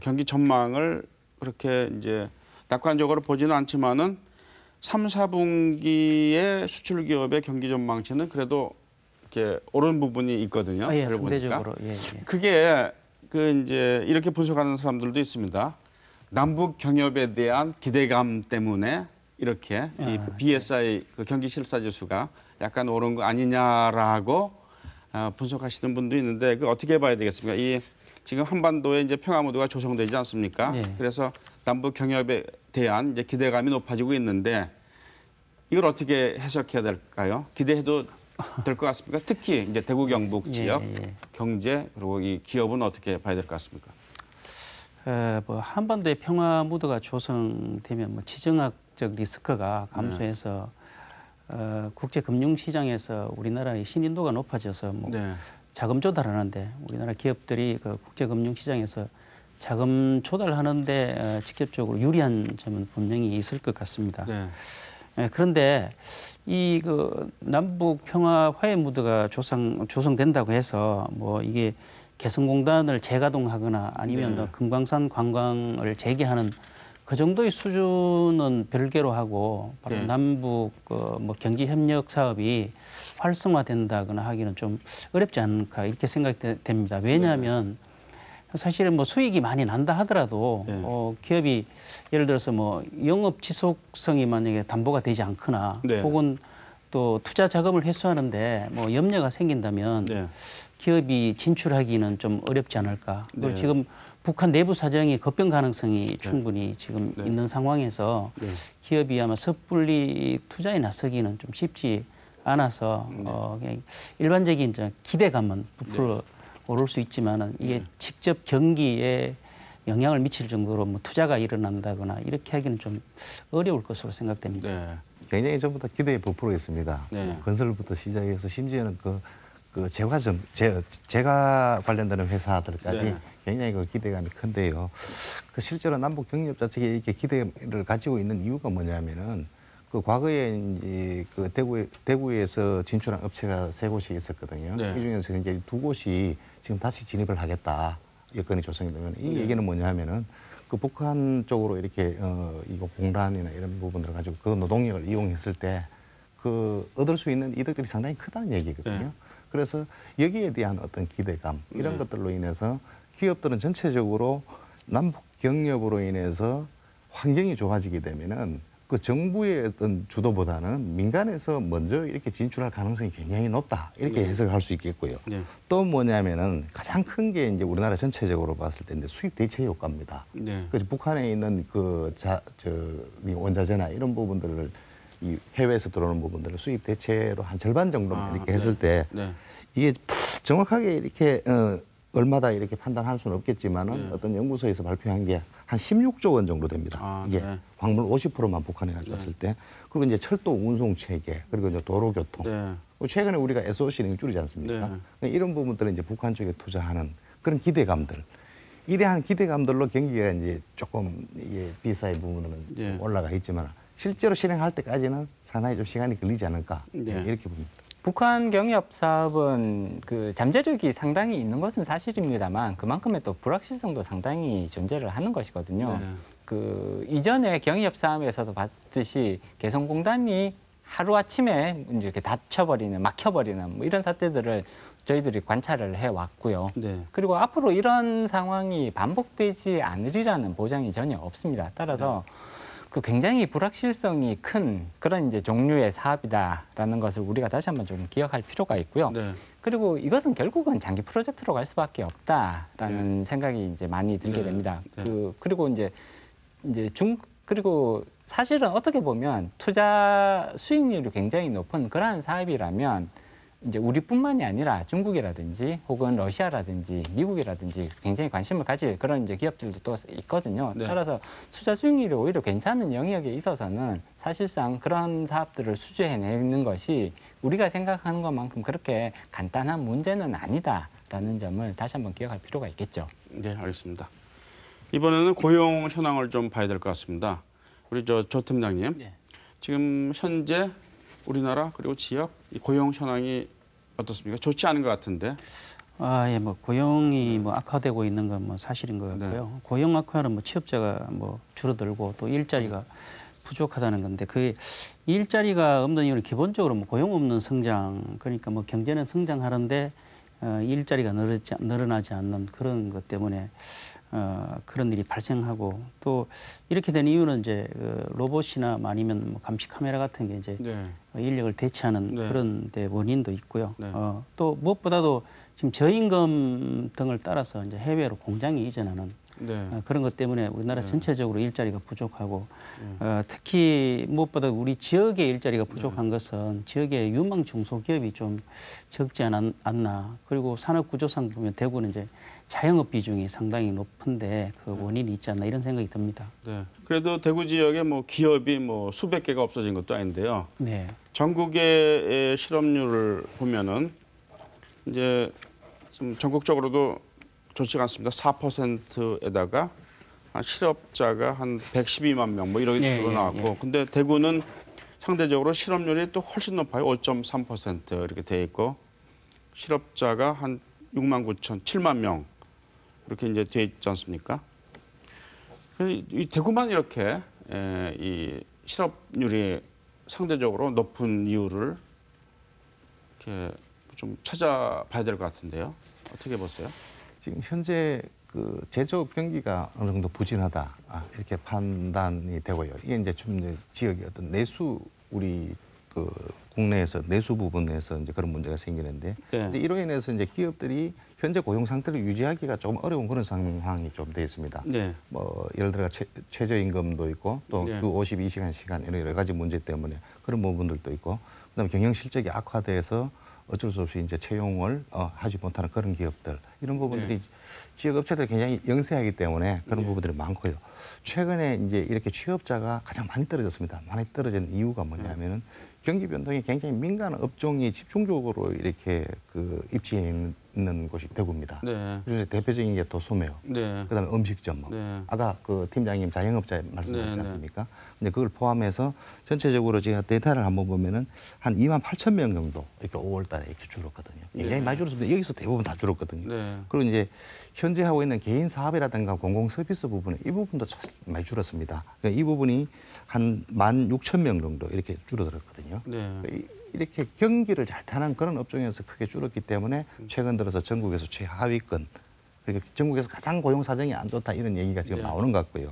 경기 전망을 그렇게 이제 낙관적으로 보지는 않지만은 3, 4분기의 수출 기업의 경기 전망치는 그래도 이렇게 오른 부분이 있거든요.
상대적으로.
그게 이제 이렇게 분석하는 사람들도 있습니다. 남북 경협에 대한 기대감 때문에 이렇게 이 BSI 경기 실사 지수가 약간 오른 거 아니냐라고 분석하시는 분도 있는데 어떻게 봐야 되겠습니까? 지금 한반도에 이제 평화 무드가 조성되지 않습니까? 그래서 남북 경협에 대한 이제 기대감이 높아지고 있는데 이걸 어떻게 해석해야 될까요? 기대해도 될 것 같습니까? 특히 이제 대구 경북 지역 경제 그리고 이 기업은 어떻게 봐야 될 것 같습니까?
한반도의 평화 무드가 조성되면 지정학적 리스크가 감소해서 국제 금융 시장에서 우리나라의 신인도가 높아져서 자금 조달하는데 우리나라 기업들이 국제 금융 시장에서 자금 조달하는데 직접적으로 유리한 점은 분명히 있을 것 같습니다. 그런데 이 그 남북 평화 화해 무드가 조성된다고 해서 뭐 이게 개성공단을 재가동하거나 아니면 네. 금강산 관광을 재개하는 그 정도의 수준은 별개로 하고 바로 네. 남북 뭐 경제 협력 사업이 활성화된다거나 하기는 좀 어렵지 않을까 이렇게 생각됩니다. 왜냐하면 사실은 뭐 수익이 많이 난다 하더라도 네. 기업이 예를 들어서 뭐 영업 지속성이 만약에 담보가 되지 않거나 네. 혹은 또 투자 자금을 회수하는데 뭐 염려가 생긴다면 네. 기업이 진출하기는 좀 어렵지 않을까. 그리고 네. 지금 북한 내부 사정이 급변 가능성이 충분히 지금 네. 있는 상황에서 네. 기업이 아마 섣불리 투자에 나서기는 좀 쉽지 않아서 그냥 일반적인 이제 기대감은 부풀어 오를 수 있지만은 이게 직접 경기에 영향을 미칠 정도로 뭐 투자가 일어난다거나 이렇게 하기는 좀 어려울 것으로 생각됩니다.
네. 굉장히 전부 다 기대에 부풀어 있습니다. 네. 건설부터 시작해서 심지어는 그 제가 관련되는 회사들까지 네. 굉장히 그 기대감이 큰데요. 그 실제로 남북 경협 자체에 이렇게 기대를 가지고 있는 이유가 뭐냐면은 그 과거에 이제 그 대구에서 진출한 업체가 3곳이 있었거든요. 네. 이 중에서 이제 2곳이 지금 다시 진입을 하겠다. 여건이 조성이 되면 이 얘기는 뭐냐면은 그 북한 쪽으로 이렇게 이거 공단이나 이런 부분들을 가지고 그 노동력을 이용했을 때 그 얻을 수 있는 이득들이 상당히 크다는 얘기거든요. 네. 그래서 여기에 대한 어떤 기대감 이런 것들로 인해서 기업들은 전체적으로 남북 경협으로 인해서 환경이 좋아지게 되면은 그 정부의 어떤 주도보다는 민간에서 먼저 이렇게 진출할 가능성이 굉장히 높다. 이렇게 해석할 수 있겠고요. 네. 또 뭐냐면은 가장 큰 게 이제 우리나라 전체적으로 봤을 때인데 수입 대체 효과입니다. 네. 그래서 북한에 있는 원자재나 이런 부분들을 이 해외에서 들어오는 부분들을 수입 대체로 한 절반 정도만 이렇게 했을 때 이게 정확하게 이렇게 얼마다 이렇게 판단할 수는 없겠지만은 어떤 연구소에서 발표한 게 한 16조 원 정도 됩니다. 이게 광물 50%만 북한에 가져왔을 때. 그리고 이제 철도 운송 체계, 그리고 이제 도로 교통. 최근에 우리가 SOC를 줄이지 않습니까? 이런 부분들은 이제 북한 쪽에 투자하는 그런 기대감들. 이러한 기대감들로 경기가 이제 조금 이게 비사의 부분은 올라가 있지만 실제로 실행할 때까지는 상당히 좀 시간이 걸리지 않을까 이렇게 봅니다.
북한 경협 사업은 그 잠재력이 상당히 있는 것은 사실입니다만 그만큼의 또 불확실성도 상당히 존재를 하는 것이거든요. 그 이전에 경협 사업에서도 봤듯이 개성공단이 하루아침에 이렇게 닫혀버리는, 막혀버리는 뭐 이런 사태들을 저희들이 관찰을 해왔고요. 그리고 앞으로 이런 상황이 반복되지 않으리라는 보장이 전혀 없습니다. 따라서 그 굉장히 불확실성이 큰 그런 이제 종류의 사업이다라는 것을 우리가 다시 한번 좀 기억할 필요가 있고요. 그리고 이것은 결국은 장기 프로젝트로 갈 수밖에 없다라는 생각이 이제 많이 들게 됩니다. 그리고 그리고 사실은 어떻게 보면 투자 수익률이 굉장히 높은 그러한 사업이라면 이제 우리뿐만이 아니라 중국이라든지 혹은 러시아라든지 미국이라든지 굉장히 관심을 가질 그런 이제 기업들도 또 있거든요. 따라서 투자 수익률이 오히려 괜찮은 영역에 있어서는 사실상 그런 사업들을 수주해내는 것이 우리가 생각하는 것만큼 그렇게 간단한 문제는 아니다라는 점을 다시 한번 기억할 필요가 있겠죠.
네, 알겠습니다. 이번에는 고용 현황을 좀 봐야 될 것 같습니다. 우리 조 팀장님, 지금 현재 우리나라 그리고 지역 이 고용 현황이 어떻습니까? 좋지 않은 것 같은데.
뭐 고용이 뭐 악화되고 있는 건 뭐 사실인 것 같고요. 고용 악화는 뭐 취업자가 뭐 줄어들고 또 일자리가 부족하다는 건데 그 일자리가 없는 이유는 기본적으로 뭐 고용 없는 성장 그러니까 뭐 경제는 성장하는데 일자리가 늘어나지 않는 그런 것 때문에 그런 일이 발생하고 또 이렇게 된 이유는 이제 로봇이나 아니면 뭐 감시 카메라 같은 게 이제 인력을 대체하는 그런 데 원인도 있고요. 또 무엇보다도 지금 저임금 등을 따라서 이제 해외로 공장이 이전하는 그런 것 때문에 우리나라 전체적으로 일자리가 부족하고 특히 무엇보다 우리 지역의 일자리가 부족한 것은 지역의 유망 중소기업이 좀 적지 않나. 그리고 산업 구조상 보면 대구는 이제 자영업 비중이 상당히 높은데 그 원인이 있지 않나 이런 생각이 듭니다.
그래도 대구 지역에 뭐 기업이 뭐 수백 개가 없어진 것도 아닌데요. 전국의 실업률을 보면은 이제 좀 전국적으로도 좋지가 않습니다. 4%에다가 실업자가 한 112만 명 뭐 이런 식으로 나왔고 근데 대구는 상대적으로 실업률이 또 훨씬 높아요. 5.3% 이렇게 돼 있고 실업자가 한 6만 9천, 7만 명 이렇게 이제 돼 있지 않습니까? 이 대구만 이렇게 이 실업률이 상대적으로 높은 이유를 이렇게 좀 찾아봐야 될 것 같은데요. 어떻게 보세요?
지금 현재 그 제조업 경기가 어느 정도 부진하다 이렇게 판단이 되고요. 이게 이제 좀 지역의 어떤 내수 우리 그 국내에서 내수 부분에서 이제 그런 문제가 생기는데
네.
이제 이로 인해서 이제 기업들이 현재 고용 상태를 유지하기가 조금 어려운 그런 상황이 좀 돼 있습니다.
네.
뭐 예를 들어 최저임금도 있고 또 주 52시간 시간 이런 여러 가지 문제 때문에 그런 부분들도 있고 그다음에 경영 실적이 악화돼서 어쩔 수 없이 이제 채용을 하지 못하는 그런 기업들 이런 부분들이 지역 업체들이 굉장히 영세하기 때문에 그런 부분들이 많고요. 최근에 이제 이렇게 취업자가 가장 많이 떨어졌습니다. 많이 떨어진 이유가 뭐냐면은 경기 변동이 굉장히 민감한 업종이 집중적으로 이렇게 그 입지해 있는 곳이 대구입니다.
네.
그래서 대표적인 게 도소매업,
네.
그다음에 음식점, 아까 그 팀장님 자영업자 말씀하셨지 않습니까? 근데 그걸 포함해서 전체적으로 제가 데이터를 한번 보면은 한 2만 8천 명 정도 이렇게 5월달에 이렇게 줄었거든요. 굉장히 많이 줄었습니다. 여기서 대부분 다 줄었거든요. 그리고 이제 현재 하고 있는 개인 사업이라든가 공공 서비스 부분에 이 부분도 많이 줄었습니다. 그러니까 이 부분이 한 16,000명 정도 이렇게 줄어들었거든요. 이렇게 경기를 잘 타는 그런 업종에서 크게 줄었기 때문에 최근 들어서 전국에서 최하위권, 그러니까 전국에서 가장 고용 사정이 안 좋다 이런 얘기가 지금 나오는 것 같고요.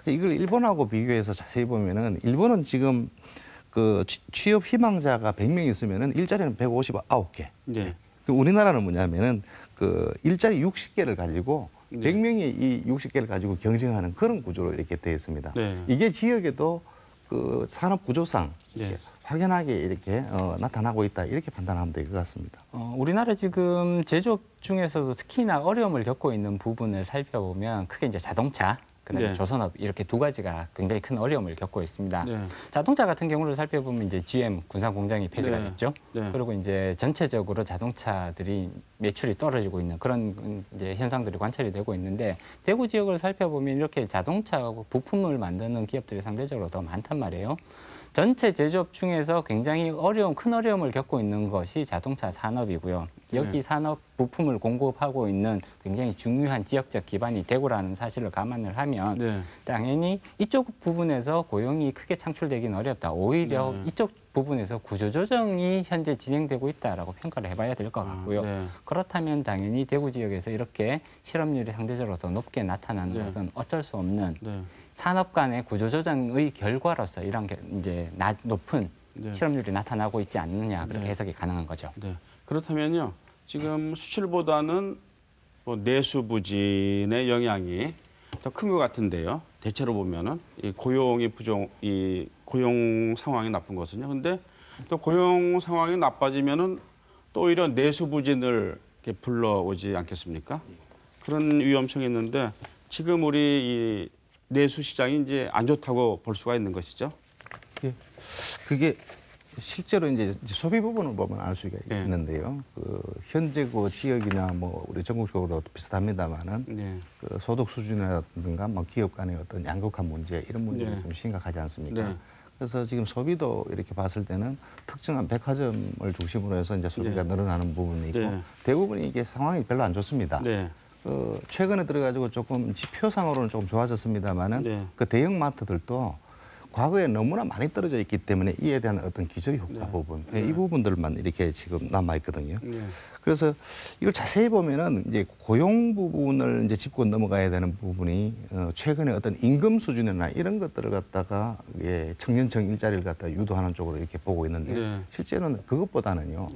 이걸 일본하고 비교해서 자세히 보면은 일본은 지금 그 취업 희망자가 100명 있으면은 일자리는 159개. 우리나라는 뭐냐면은 그 일자리 60개를 가지고 100명이 이 60개를 가지고 경쟁하는 그런 구조로 이렇게 되어 있습니다. 이게 지역에도 그 산업 구조상 확연하게 이렇게 나타나고 있다 이렇게 판단하면 될 것 같습니다.
우리나라 지금 제조업 중에서도 특히나 어려움을 겪고 있는 부분을 살펴보면 크게 이제 자동차, 그다음에 조선업 이렇게 두 가지가 굉장히 큰 어려움을 겪고 있습니다. 자동차 같은 경우를 살펴보면 이제 GM 군산 공장이 폐쇄가 됐죠. 그리고 이제 전체적으로 자동차들이 매출이 떨어지고 있는 그런 이제 현상들이 관찰이 되고 있는데 대구 지역을 살펴보면 이렇게 자동차 부품을 만드는 기업들이 상대적으로 더 많단 말이에요. 전체 제조업 중에서 굉장히 큰 어려움을 겪고 있는 것이 자동차 산업이고요. 여기 산업 부품을 공급하고 있는 굉장히 중요한 지역적 기반이 대구라는 사실을 감안을 하면 당연히 이쪽 부분에서 고용이 크게 창출되기는 어렵다. 오히려 이쪽 부분에서 구조조정이 현재 진행되고 있다라고 평가를 해봐야 될 것 같고요. 그렇다면 당연히 대구 지역에서 이렇게 실업률이 상대적으로 더 높게 나타나는 것은 어쩔 수 없는 산업 간의 구조조정의 결과로서 이런 이제 높은 실업률이 나타나고 있지 않느냐 그렇게 해석이 가능한 거죠.
그렇다면요, 지금 수출보다는 뭐 내수 부진의 영향이 더 큰 것 같은데요. 대체로 보면은 이 고용이 이 고용 상황이 나쁜 것은요. 근데 또 고용 상황이 나빠지면은 또 오히려 내수 부진을 이렇게 불러오지 않겠습니까? 그런 위험성이 있는데 지금 우리 이 내수 시장이 이제 안 좋다고 볼 수가 있는 것이죠.
그게 실제로 이제 소비 부분을 보면 알 수가 있는데요. 그 현재 그 지역이나 뭐 우리 전국적으로 비슷합니다만은 그 소득 수준이라든가 뭐 기업 간의 어떤 양극화 문제 이런 문제가 좀 심각하지 않습니까? 그래서 지금 소비도 이렇게 봤을 때는 특정한 백화점을 중심으로 해서 이제 소비가 늘어나는 부분이 있고 대부분이 이게 상황이 별로 안 좋습니다. 최근에 들어가지고 조금 지표상으로는 조금 좋아졌습니다만은 그 대형 마트들도 과거에 너무나 많이 떨어져 있기 때문에 이에 대한 어떤 기저효과 부분, 이 부분들만 이렇게 지금 남아 있거든요. 그래서 이걸 자세히 보면은 이제 고용 부분을 이제 짚고 넘어가야 되는 부분이 최근에 어떤 임금 수준이나 이런 것들을 갖다가 청년층 일자리를 갖다 유도하는 쪽으로 이렇게 보고 있는데 실제로는 그것보다는요.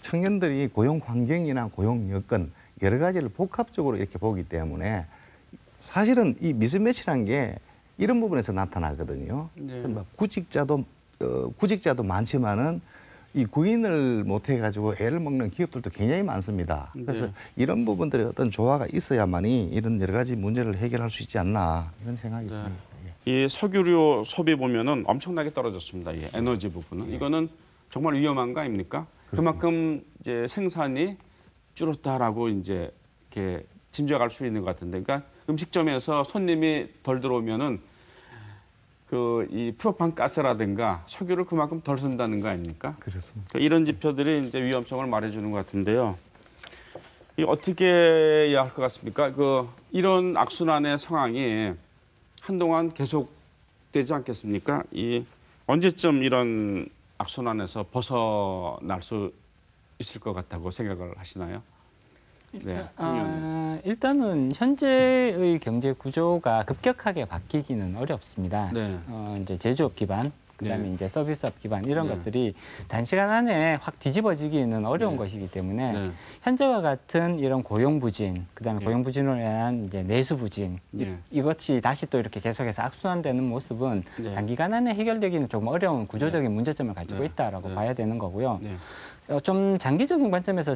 청년들이 고용 환경이나 고용 여건 여러 가지를 복합적으로 이렇게 보기 때문에 사실은 이 미스매치란 게 이런 부분에서 나타나거든요. 구직자도 많지만은 이 구인을 못 해가지고 애를 먹는 기업들도 굉장히 많습니다. 그래서 이런 부분들의 어떤 조화가 있어야만이 이런 여러 가지 문제를 해결할 수 있지 않나 이런 생각이 듭니다.
이 석유료 소비 보면은 엄청나게 떨어졌습니다. 이 에너지 부분은 이거는 정말 위험한 거 아닙니까? 그만큼 이제 생산이 줄었다라고 이제 이렇게 짐작할 수 있는 것 같은데, 그러니까 음식점에서 손님이 덜 들어오면은 이 프로판 가스라든가 석유를 그만큼 덜 쓴다는 거 아닙니까?
그렇습니다.
그러니까 이런 지표들이 이제 위험성을 말해주는 것 같은데요. 이 어떻게 해야 할 것 같습니까? 이런 악순환의 상황이 한동안 계속되지 않겠습니까? 언제쯤 이런 악순환에서 벗어날 수 있을 것 같다고 생각을 하시나요? 네.
일단은 현재의 경제 구조가 급격하게 바뀌기는 어렵습니다.
네.
이제 제조업 기반, 그다음에
네.
이제 서비스업 기반 이런
네.
것들이 단시간 안에 확 뒤집어지기는 어려운
네.
것이기 때문에
네.
현재와 같은 이런 고용 부진, 그다음에
네.
고용 부진으로 인한 이제 내수 부진
네.
이것이 다시 또 이렇게 계속해서 악순환되는 모습은
네.
단기간 안에 해결되기는 조금 어려운 구조적인 문제점을 가지고
네.
있다라고
네.
봐야 되는 거고요.
네.
좀 장기적인 관점에서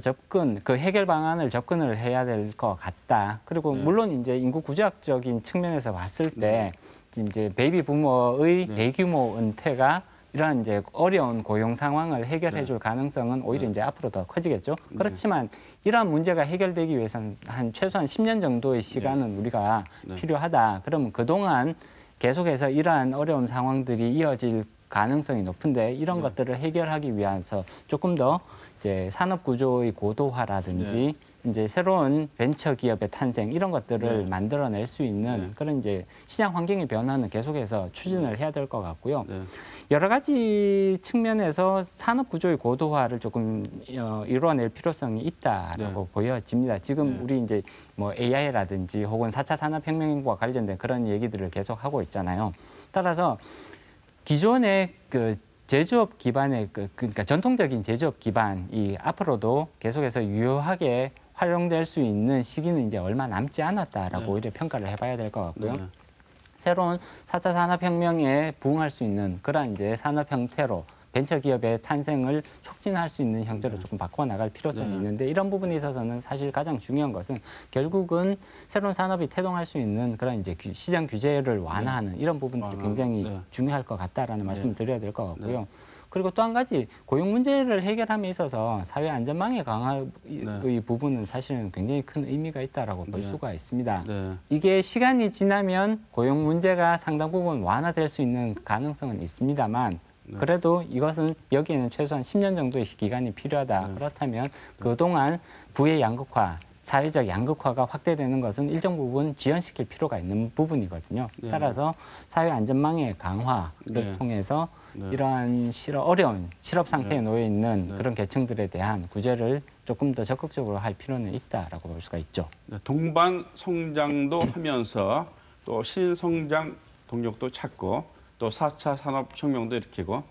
해결 방안을 접근을 해야 될 것 같다. 그리고
네.
물론 이제 인구 구조학적인 측면에서 봤을 때 이제 베이비 부머의
네.
대규모 은퇴가 이러한 이제 어려운 고용 상황을 해결해 줄 가능성은 오히려 이제 앞으로 더 커지겠죠. 그렇지만 이러한 문제가 해결되기 위해서는 최소한 10년 정도의 시간은 우리가 필요하다. 그러면 그동안 계속해서 이러한 어려운 상황들이 이어질 가능성이 높은데 이런 것들을 해결하기 위해서 조금 더 이제 산업 구조의 고도화라든지 이제 새로운 벤처 기업의 탄생 이런 것들을 만들어낼 수 있는 그런 이제 시장 환경의 변화는 계속해서 추진을 해야 될 것 같고요. 여러 가지 측면에서 산업 구조의 고도화를 조금 이루어낼 필요성이 있다라고 보여집니다. 지금 우리 이제 뭐 AI라든지 혹은 4차 산업혁명과 관련된 그런 얘기들을 계속 하고 있잖아요. 따라서 기존의 제조업 기반의 그러니까 전통적인 제조업 기반이 앞으로도 계속해서 유효하게 활용될 수 있는 시기는 이제 얼마 남지 않았다라고 오히려 평가를 해봐야 될 것 같고요. 새로운 4차 산업혁명에 부응할 수 있는 그런 이제 산업 형태로 벤처기업의 탄생을 촉진할 수 있는 형태로 조금 바꿔 나갈 필요성이 있는데 이런 부분에 있어서는 사실 가장 중요한 것은 결국은 새로운 산업이 태동할 수 있는 그런 이제 시장 규제를 완화하는 이런 부분들이 굉장히 중요할 것 같다라는 말씀을 드려야 될 것 같고요. 그리고 또 한 가지 고용 문제를 해결함에 있어서 사회 안전망의 강화의 부분은 사실은 굉장히 큰 의미가 있다라고 볼 수가 있습니다. 이게 시간이 지나면 고용 문제가 상당 부분 완화될 수 있는 가능성은 있습니다만 그래도 이것은 여기에는 최소한 10년 정도의 기간이 필요하다. 그렇다면 그동안 부의 양극화, 사회적 양극화가 확대되는 것은 일정 부분 지연시킬 필요가 있는 부분이거든요. 따라서 사회 안전망의 강화를 통해서 이러한 어려운 실업 상태에 놓여 있는 그런 계층들에 대한 구제를 조금 더 적극적으로 할 필요는 있다라고 볼 수가 있죠.
동반 성장도 하면서 또 신성장 동력도 찾고 또 4차 산업혁명도 일으키고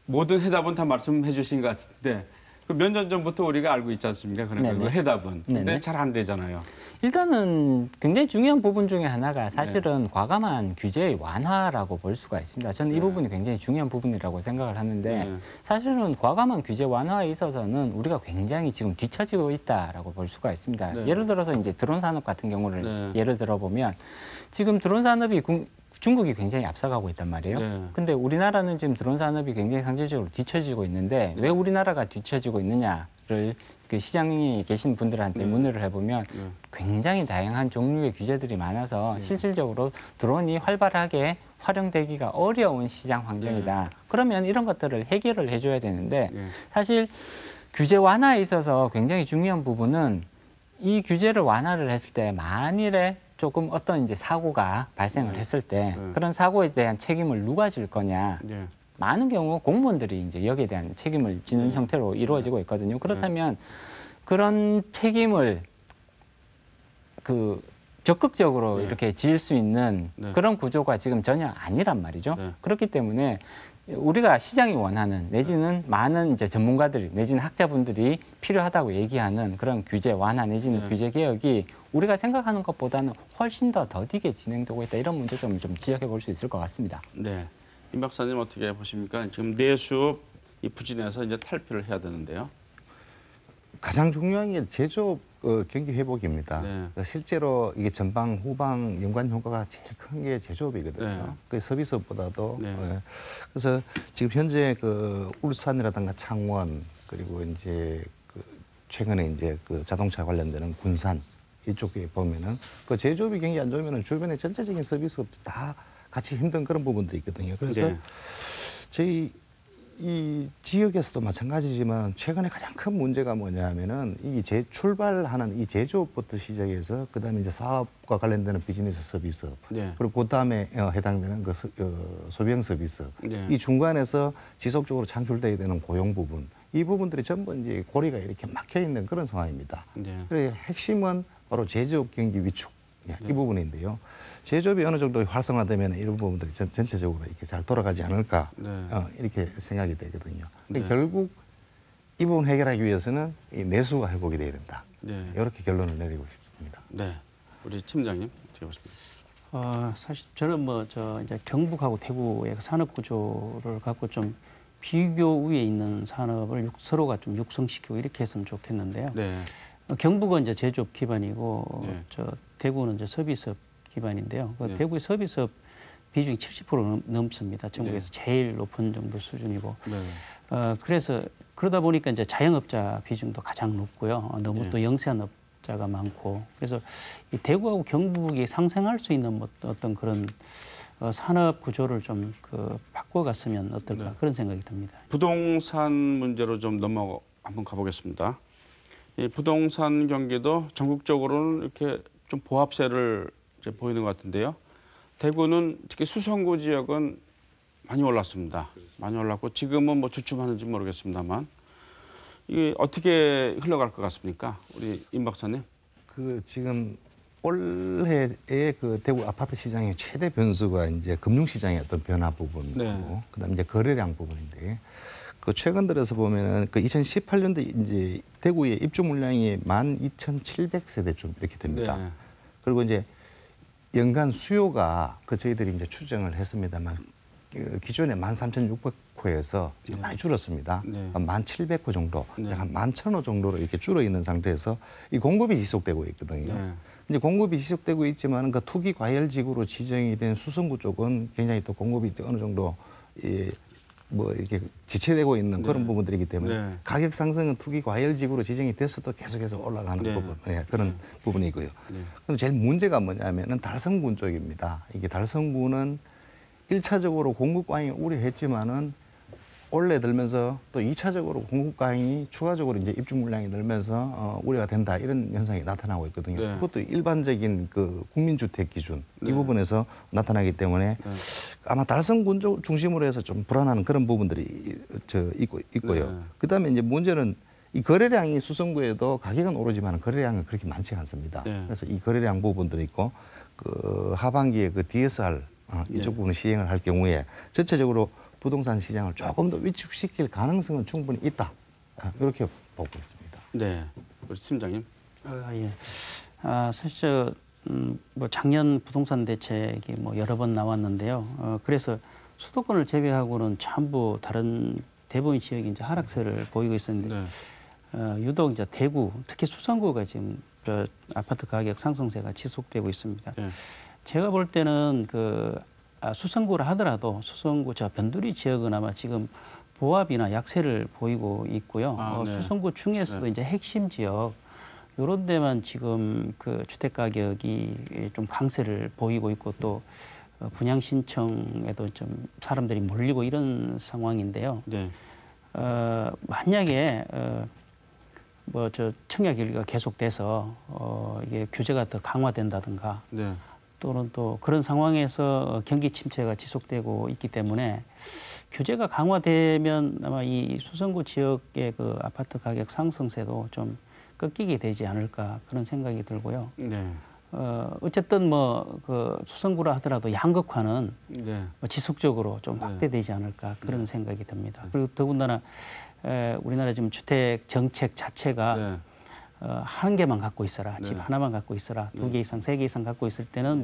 모든 해답은 다 말씀해 주신 것 같은데 몇 년 전부터 우리가 알고 있지 않습니까? 그러니까 그 해답은. 근데 잘 안 되잖아요.
일단은 굉장히 중요한 부분 중에 하나가 사실은 과감한 규제의 완화라고 볼 수가 있습니다. 저는 이 부분이 굉장히 중요한 부분이라고 생각을 하는데 사실은 과감한 규제 완화에 있어서는 우리가 굉장히 지금 뒤처지고 있다라고 볼 수가 있습니다. 예를 들어서 이제 드론 산업 같은 경우를 예를 들어보면 지금 드론 산업이 중국이 굉장히 앞서가고 있단 말이에요. 근데 우리나라는 지금 드론 산업이 굉장히 상대적으로 뒤처지고 있는데 왜 우리나라가 뒤처지고 있느냐를 그 시장에 계신 분들한테 문의를 해보면 굉장히 다양한 종류의 규제들이 많아서 실질적으로 드론이 활발하게 활용되기가 어려운 시장 환경이다. 그러면 이런 것들을 해결을 해줘야 되는데 사실 규제 완화에 있어서 굉장히 중요한 부분은 이 규제를 완화를 했을 때 만일에 조금 어떤 이제 사고가 발생을 했을 때 그런 사고에 대한 책임을 누가 질 거냐. 많은 경우 공무원들이 이제 여기에 대한 책임을 지는 형태로 이루어지고 있거든요. 그렇다면 그런 책임을 적극적으로 이렇게 지을 수 있는 그런 구조가 지금 전혀 아니란 말이죠. 그렇기 때문에 우리가 시장이 원하는 내지는 많은 이제 전문가들이 내지는 학자분들이 필요하다고 얘기하는 그런 규제 완화 내지는 규제 개혁이 우리가 생각하는 것보다는 훨씬 더 더디게 진행되고 있다. 이런 문제점을 좀 지적해 볼 수 있을 것 같습니다.
네, 임 박사님 어떻게 보십니까? 지금 내수업 이 부진에서 이제 탈피를 해야 되는데요.
가장 중요한 게 제조업 경기 회복입니다. 실제로 이게 전방 후방 연관 효과가 제일 큰 게 제조업이거든요. 그 서비스업보다도. 그래서 지금 현재 울산이라든가 창원 그리고 이제 최근에 이제 자동차 관련되는 군산 이쪽에 보면은 제조업이 경기 안 좋으면은 주변의 전체적인 서비스업도 다 같이 힘든 그런 부분도 있거든요. 그래서
네.
저희 이 지역에서도 마찬가지지만 최근에 가장 큰 문제가 뭐냐면은 이 출발하는 이 제조업부터 시작해서 그다음에 이제 사업과 관련되는 비즈니스 서비스업
네.
그리고 그다음에 해당되는 소비형 서비스업
네.
이 중간에서 지속적으로 창출돼야 되는 고용 부분 이 부분들이 전부 이제 고리가 이렇게 막혀 있는 그런 상황입니다.
네.
그래서 핵심은 바로 제조업 경기 위축 이 부분인데요. 제조업이 어느 정도 활성화되면 이런 부분들이 전체적으로 이렇게 잘 돌아가지 않을까 이렇게 생각이 되거든요.
네.
결국 이 부분 해결하기 위해서는 이 내수가 회복이 돼야 된다.
네.
이렇게 결론을 내리고 싶습니다.
네, 우리 팀장님 어떻게 보십니까?
사실 저는 이제 경북하고 대구의 산업 구조를 갖고 좀 비교 위에 있는 산업을 서로가 좀 육성시키고 이렇게 했으면 좋겠는데요.
네.
경북은 이제 제조업 기반이고
네.
대구는 이제 서비스업 기반인데요.
네.
대구의 서비스업 비중이 70% 넘습니다. 전국에서 제일 높은 정도 수준이고.
네.
그래서 그러다 보니까 이제 자영업자 비중도 가장 높고요. 너무 또 영세한업자가 많고. 그래서 이 대구하고 경북이 상생할 수 있는 어떤 그런 산업 구조를 좀 바꿔갔으면 어떨까 그런 생각이 듭니다.
부동산 문제로 좀 한번 가보겠습니다. 이 부동산 경기도 전국적으로는 이렇게 좀 보합세를 이제 보이는 것 같은데요. 대구는 특히 수성구 지역은 많이 올랐습니다. 많이 올랐고 지금은 뭐 주춤하는지 모르겠습니다만 이게 어떻게 흘러갈 것 같습니까, 우리 임 박사님?
지금 올해의 대구 아파트 시장의 최대 변수가 이제 금융시장의 어떤 변화 부분이고,
네.
그다음에 이제 거래량 부분인데, 최근 들어서 보면은 2018년도 이제 대구의 입주 물량이 12,700세대쯤 이렇게 됩니다.
네.
그리고 이제 연간 수요가 저희들이 이제 추정을 했습니다만 기존에 13,600호에서 지금 많이 줄었습니다.
네.
1,700호 정도,
네.
약 11,000호 정도로 이렇게 줄어 있는 상태에서 이 공급이 지속되고 있거든요.
네.
이제 공급이 지속되고 있지만 투기 과열지구로 지정이 된 수성구 쪽은 굉장히 또 공급이 어느 정도 이렇게 지체되고 있는 그런 부분들이기 때문에
네.
가격 상승은 투기 과열지구로 지정이 됐어도 계속해서 올라가는 부분, 그런 부분이고요. 그럼 제일 문제가 뭐냐면은 달성군 쪽입니다. 이게 달성군은 1차적으로 공급 과잉이 우려했지만은 올해 들면서 또 2차적으로 공급 과잉이 추가적으로 이제 입주 물량이 늘면서 우려가 된다, 이런 현상이 나타나고 있거든요.
네.
그것도 일반적인 국민주택 기준 이 부분에서 나타나기 때문에 아마 달성군 쪽 중심으로 해서 좀 불안한 그런 부분들이 있고요.
네.
그다음에 이제 문제는 이 거래량이 수성구에도 가격은 오르지만 거래량은 그렇게 많지 않습니다.
네.
그래서 이 거래량 부분들이 있고 하반기에 DSR 이쪽 부분을 시행을 할 경우에 전체적으로 부동산 시장을 조금 더 위축시킬 가능성은 충분히 있다, 이렇게 보고 있습니다.
네, 우리 팀장님.
예. 사실 작년 부동산 대책이 여러 번 나왔는데요. 그래서 수도권을 제외하고는 전부 다른 대부분 지역이 이제 하락세를 보이고 있었는데 유독 이제 대구, 특히 수성구가 지금 아파트 가격 상승세가 지속되고 있습니다.
네.
제가 볼 때는 수성구라 하더라도 수성구 변두리 지역은 아마 지금 보합이나 약세를 보이고 있고요.
네.
수성구 중에서도 이제 핵심 지역 이런 데만 지금 주택 가격이 좀 강세를 보이고 있고 또 분양 신청에도 좀 사람들이 몰리고 이런 상황인데요.
네.
만약에 청약 일기가 계속돼서 이게 규제가 더 강화된다든가.
네.
또는 또 그런 상황에서 경기 침체가 지속되고 있기 때문에 규제가 강화되면 아마 이 수성구 지역의 아파트 가격 상승세도 좀 꺾이게 되지 않을까 그런 생각이 들고요.
네.
어쨌든 수성구라 하더라도 양극화는
네.
지속적으로 좀 확대되지 않을까 그런 생각이 듭니다. 그리고 더군다나 우리나라 지금 주택 정책 자체가 한 개만 갖고 있어라, 집 하나만 갖고 있어라, 2개 이상, 3개 이상 갖고 있을 때는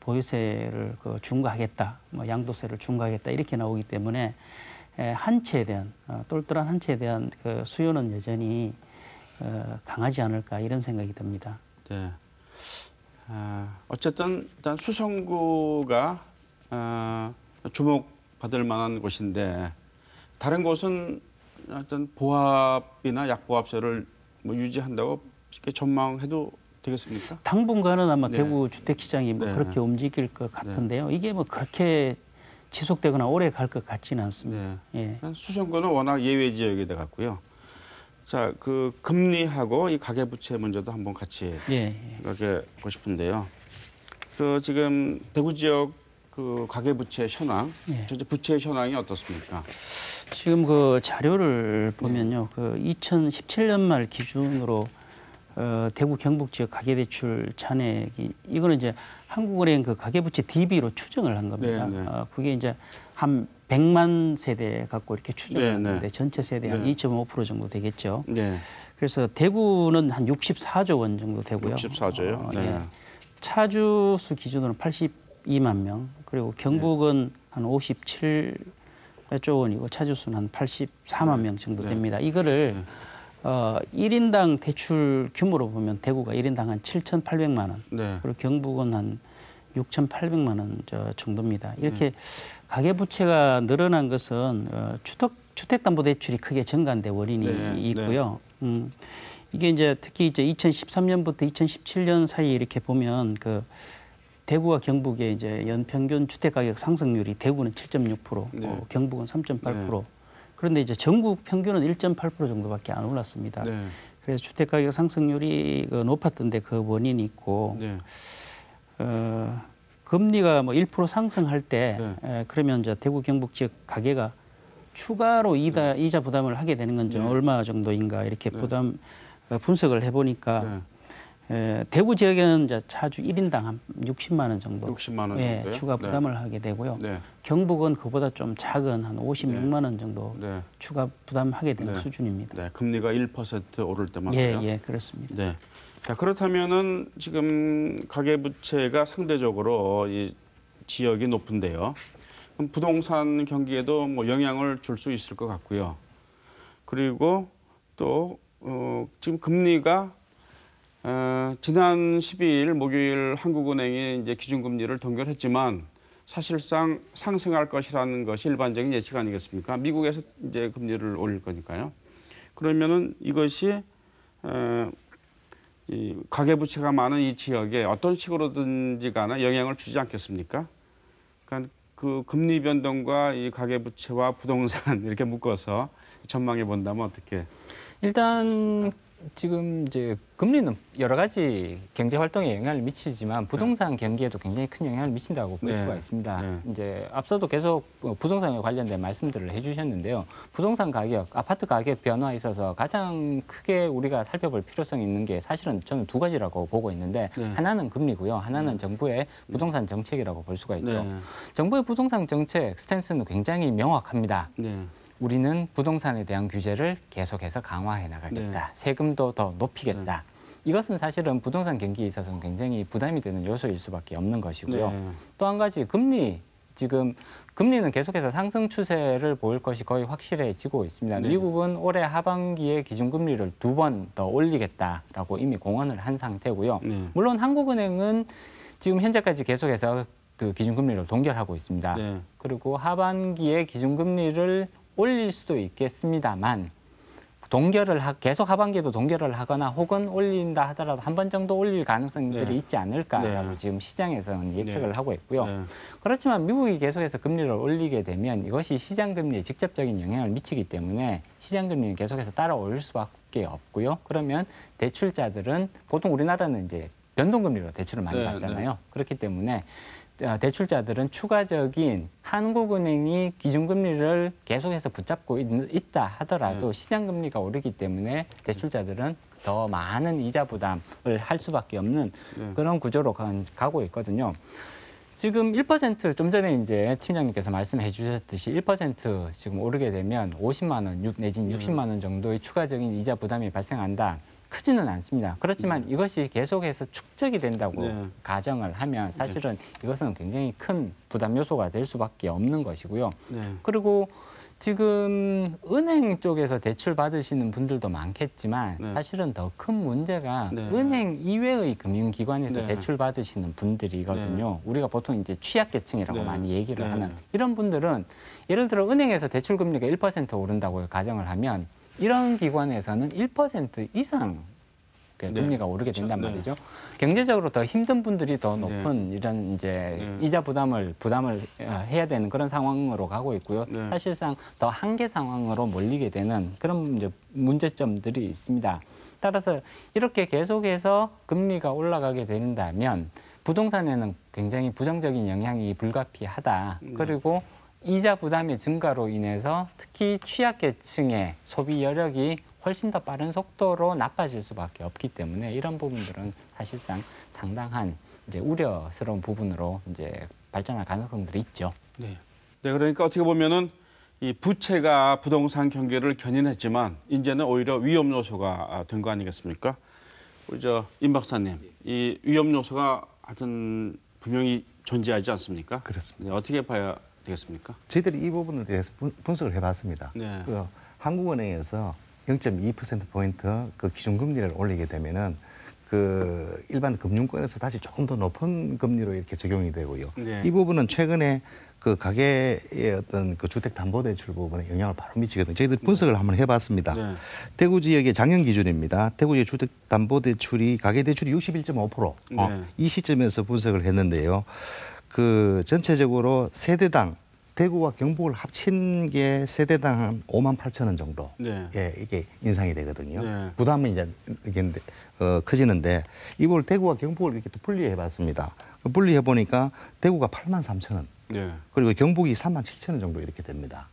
보유세를 중과하겠다, 양도세를 중과하겠다 이렇게 나오기 때문에 한 채에 대한 똘똘한 한 채에 대한 수요는 여전히 강하지 않을까 이런 생각이 듭니다.
네. 어쨌든 일단 수성구가 주목받을 만한 곳인데 다른 곳은 어떤 보합이나 약보합세를 유지한다고 이렇게 전망해도 되겠습니까?
당분간은 아마
네.
대구 주택시장이 뭐
네.
그렇게 움직일 것 같은데요. 이게 뭐 그렇게 지속되거나 오래 갈 것 같지는 않습니다.
예. 수성구는 워낙 예외 지역이 돼 갖고요. 자, 그 금리하고 이 가계부채 문제도 한번 같이 이렇게 보고 싶은데요. 그 지금 대구 지역 그 가계부채 현황, 전체 부채 현황이 어떻습니까?
지금 그 자료를 보면요, 그 2017년 말 기준으로 대구 경북 지역 가계대출 잔액이 이거는 이제 한국은행 그 가계부채 DB로 추정을 한 겁니다. 그게 이제 한 100만 세대 갖고 이렇게 추정을 하는데 전체 세대 한 2.5% 정도 되겠죠. 그래서 대구는 한 64조 원 정도 되고요.
64조요?
차주수 기준으로는 82만 명, 그리고 경북은 한 57조 원이고 차주수는 한 84만 명 정도 됩니다. 이거를 1인당 대출 규모로 보면 대구가 1인당 한 7,800만 원, 그리고 경북은 한 6,800만 원 정도입니다. 이렇게 가계부채가 늘어난 것은 주택담보대출이 크게 증가한 데 원인이 있고요. 이게 이제 특히 이제 2013년부터 2017년 사이에 이렇게 보면 그 대구와 경북의 이제 연평균 주택가격 상승률이 대구는 7.6%, 경북은 3.8%. 그런데 이제 전국 평균은 1.8% 정도밖에 안 올랐습니다. 그래서 주택가격 상승률이 높았던 데 그 원인이 있고, 금리가 뭐 1% 상승할 때 그러면 이제 대구 경북 지역 가계가 추가로 이자 부담을 하게 되는 건 좀 얼마 정도인가 이렇게 분석을 해보니까 대구 지역에는 이제 차주 1인당 한 60만 원 정도,
60만 원 정도요?
추가 부담을 하게 되고요. 경북은 그보다 좀 작은 한 56만 원 정도 추가 부담하게 되는 수준입니다.
금리가 1% 오를 때마다요?
예, 그렇습니다.
자, 그렇다면은 지금 가계부채가 상대적으로 이 지역이 높은데요. 그럼 부동산 경기에도 뭐 영향을 줄 수 있을 것 같고요. 그리고 또 지금 금리가 지난 12일 목요일 한국은행이 이제 기준금리를 동결했지만 사실상 상승할 것이라는 것이 일반적인 예측 아니겠습니까? 미국에서 이제 금리를 올릴 거니까요. 그러면은 이것이 이 가계부채가 많은 이 지역에 어떤 식으로든지 간에 영향을 주지 않겠습니까? 그러니까 그 금리 변동과 이 가계부채와 부동산 이렇게 묶어서 전망해 본다면 어떻게?
일단 지금 이제 금리는 여러 가지 경제 활동에 영향을 미치지만 부동산 경기에도 굉장히 큰 영향을 미친다고 볼 수가 있습니다. 이제 앞서도 계속 부동산에 관련된 말씀들을 해주셨는데요. 부동산 가격, 아파트 가격 변화에 있어서 가장 크게 우리가 살펴볼 필요성이 있는 게 사실은 저는 두 가지라고 보고 있는데 하나는 금리고요. 하나는 정부의 부동산 정책이라고 볼 수가 있죠. 정부의 부동산 정책 스탠스는 굉장히 명확합니다. 우리는 부동산에 대한 규제를 계속해서 강화해 나가겠다. 세금도 더 높이겠다. 이것은 사실은 부동산 경기에 있어서는 굉장히 부담이 되는 요소일 수밖에 없는 것이고요. 또 한 가지 금리, 지금 금리는 계속해서 상승 추세를 보일 것이 거의 확실해지고 있습니다. 미국은 올해 하반기에 기준금리를 2번 더 올리겠다라고 이미 공언을 한 상태고요. 물론 한국은행은 지금 현재까지 계속해서 그 기준금리를 동결하고 있습니다. 그리고 하반기에 기준금리를 올릴 수도 있겠습니다만 계속 하반기에도 동결을 하거나 혹은 올린다 하더라도 한 번 정도 올릴 가능성들이 있지 않을까라고 지금 시장에서는 예측을 하고 있고요. 그렇지만 미국이 계속해서 금리를 올리게 되면 이것이 시장 금리에 직접적인 영향을 미치기 때문에 시장 금리는 계속해서 따라올 수밖에 없고요. 그러면 대출자들은 보통 우리나라는 이제 변동금리로 대출을 많이 받잖아요. 그렇기 때문에 대출자들은 추가적인 한국은행이 기준금리를 계속해서 붙잡고 있다 하더라도 시장금리가 오르기 때문에 대출자들은 더 많은 이자 부담을 할 수밖에 없는 그런 구조로 가고 있거든요. 지금 1% 좀 전에 이제 팀장님께서 말씀해 주셨듯이 1% 지금 오르게 되면 50만 원 내지는 60만 원 정도의 추가적인 이자 부담이 발생한다. 크지는 않습니다. 그렇지만 이것이 계속해서 축적이 된다고 가정을 하면 사실은 이것은 굉장히 큰 부담 요소가 될 수밖에 없는 것이고요. 그리고 지금 은행 쪽에서 대출 받으시는 분들도 많겠지만 사실은 더 큰 문제가 은행 이외의 금융기관에서 대출 받으시는 분들이거든요. 우리가 보통 이제 취약계층이라고 많이 얘기를 하는 이런 분들은 예를 들어 은행에서 대출 금리가 1% 오른다고 가정을 하면 이런 기관에서는 1% 이상 금리가 오르게 된단 말이죠. 경제적으로 더 힘든 분들이 더 높은 이런 이제 이자 부담을 해야 되는 그런 상황으로 가고 있고요. 사실상 더 한계 상황으로 몰리게 되는 그런 이제 문제점들이 있습니다. 따라서 이렇게 계속해서 금리가 올라가게 된다면 부동산에는 굉장히 부정적인 영향이 불가피하다. 그리고 이자 부담의 증가로 인해서 특히 취약계층의 소비 여력이 훨씬 더 빠른 속도로 나빠질 수밖에 없기 때문에 이런 부분들은 사실상 상당한 이제 우려스러운 부분으로 이제 발전할 가능성들이 있죠.
네, 그러니까 어떻게 보면은 이 부채가 부동산 경기를 견인했지만 이제는 오히려 위험 요소가 된 거 아니겠습니까? 우리 임 박사님, 이 위험 요소가 하여튼 분명히 존재하지 않습니까?
그렇습니다.
네, 어떻게 봐야 되겠습니까?
저희들이 이 부분에 대해서 분석을 해봤습니다.
네.
한국은행에서 0.2%포인트 그 기준금리를 올리게 되면은 그 일반 금융권에서 다시 조금 더 높은 금리로 이렇게 적용이 되고요.
네.
이 부분은 최근에 그 가계의 어떤 그 주택담보대출 부분에 영향을 바로 미치거든요. 저희들 분석을 한번 해봤습니다.
네.
대구 지역의 작년 기준입니다. 대구 지역 주택담보대출이 가계대출이 61.5%. 이 시점에서 분석을 했는데요. 그 전체적으로 세대당 대구와 경북을 합친 게 세대당 한 5만 8천 원 정도. 예, 이게 인상이 되거든요. 부담은 이제 이게 커지는데 이걸 대구와 경북을 이렇게 또 분리해봤습니다. 분리해 보니까 대구가 8만 3천 원. 그리고 경북이 3만 7천 원 정도 이렇게 됩니다.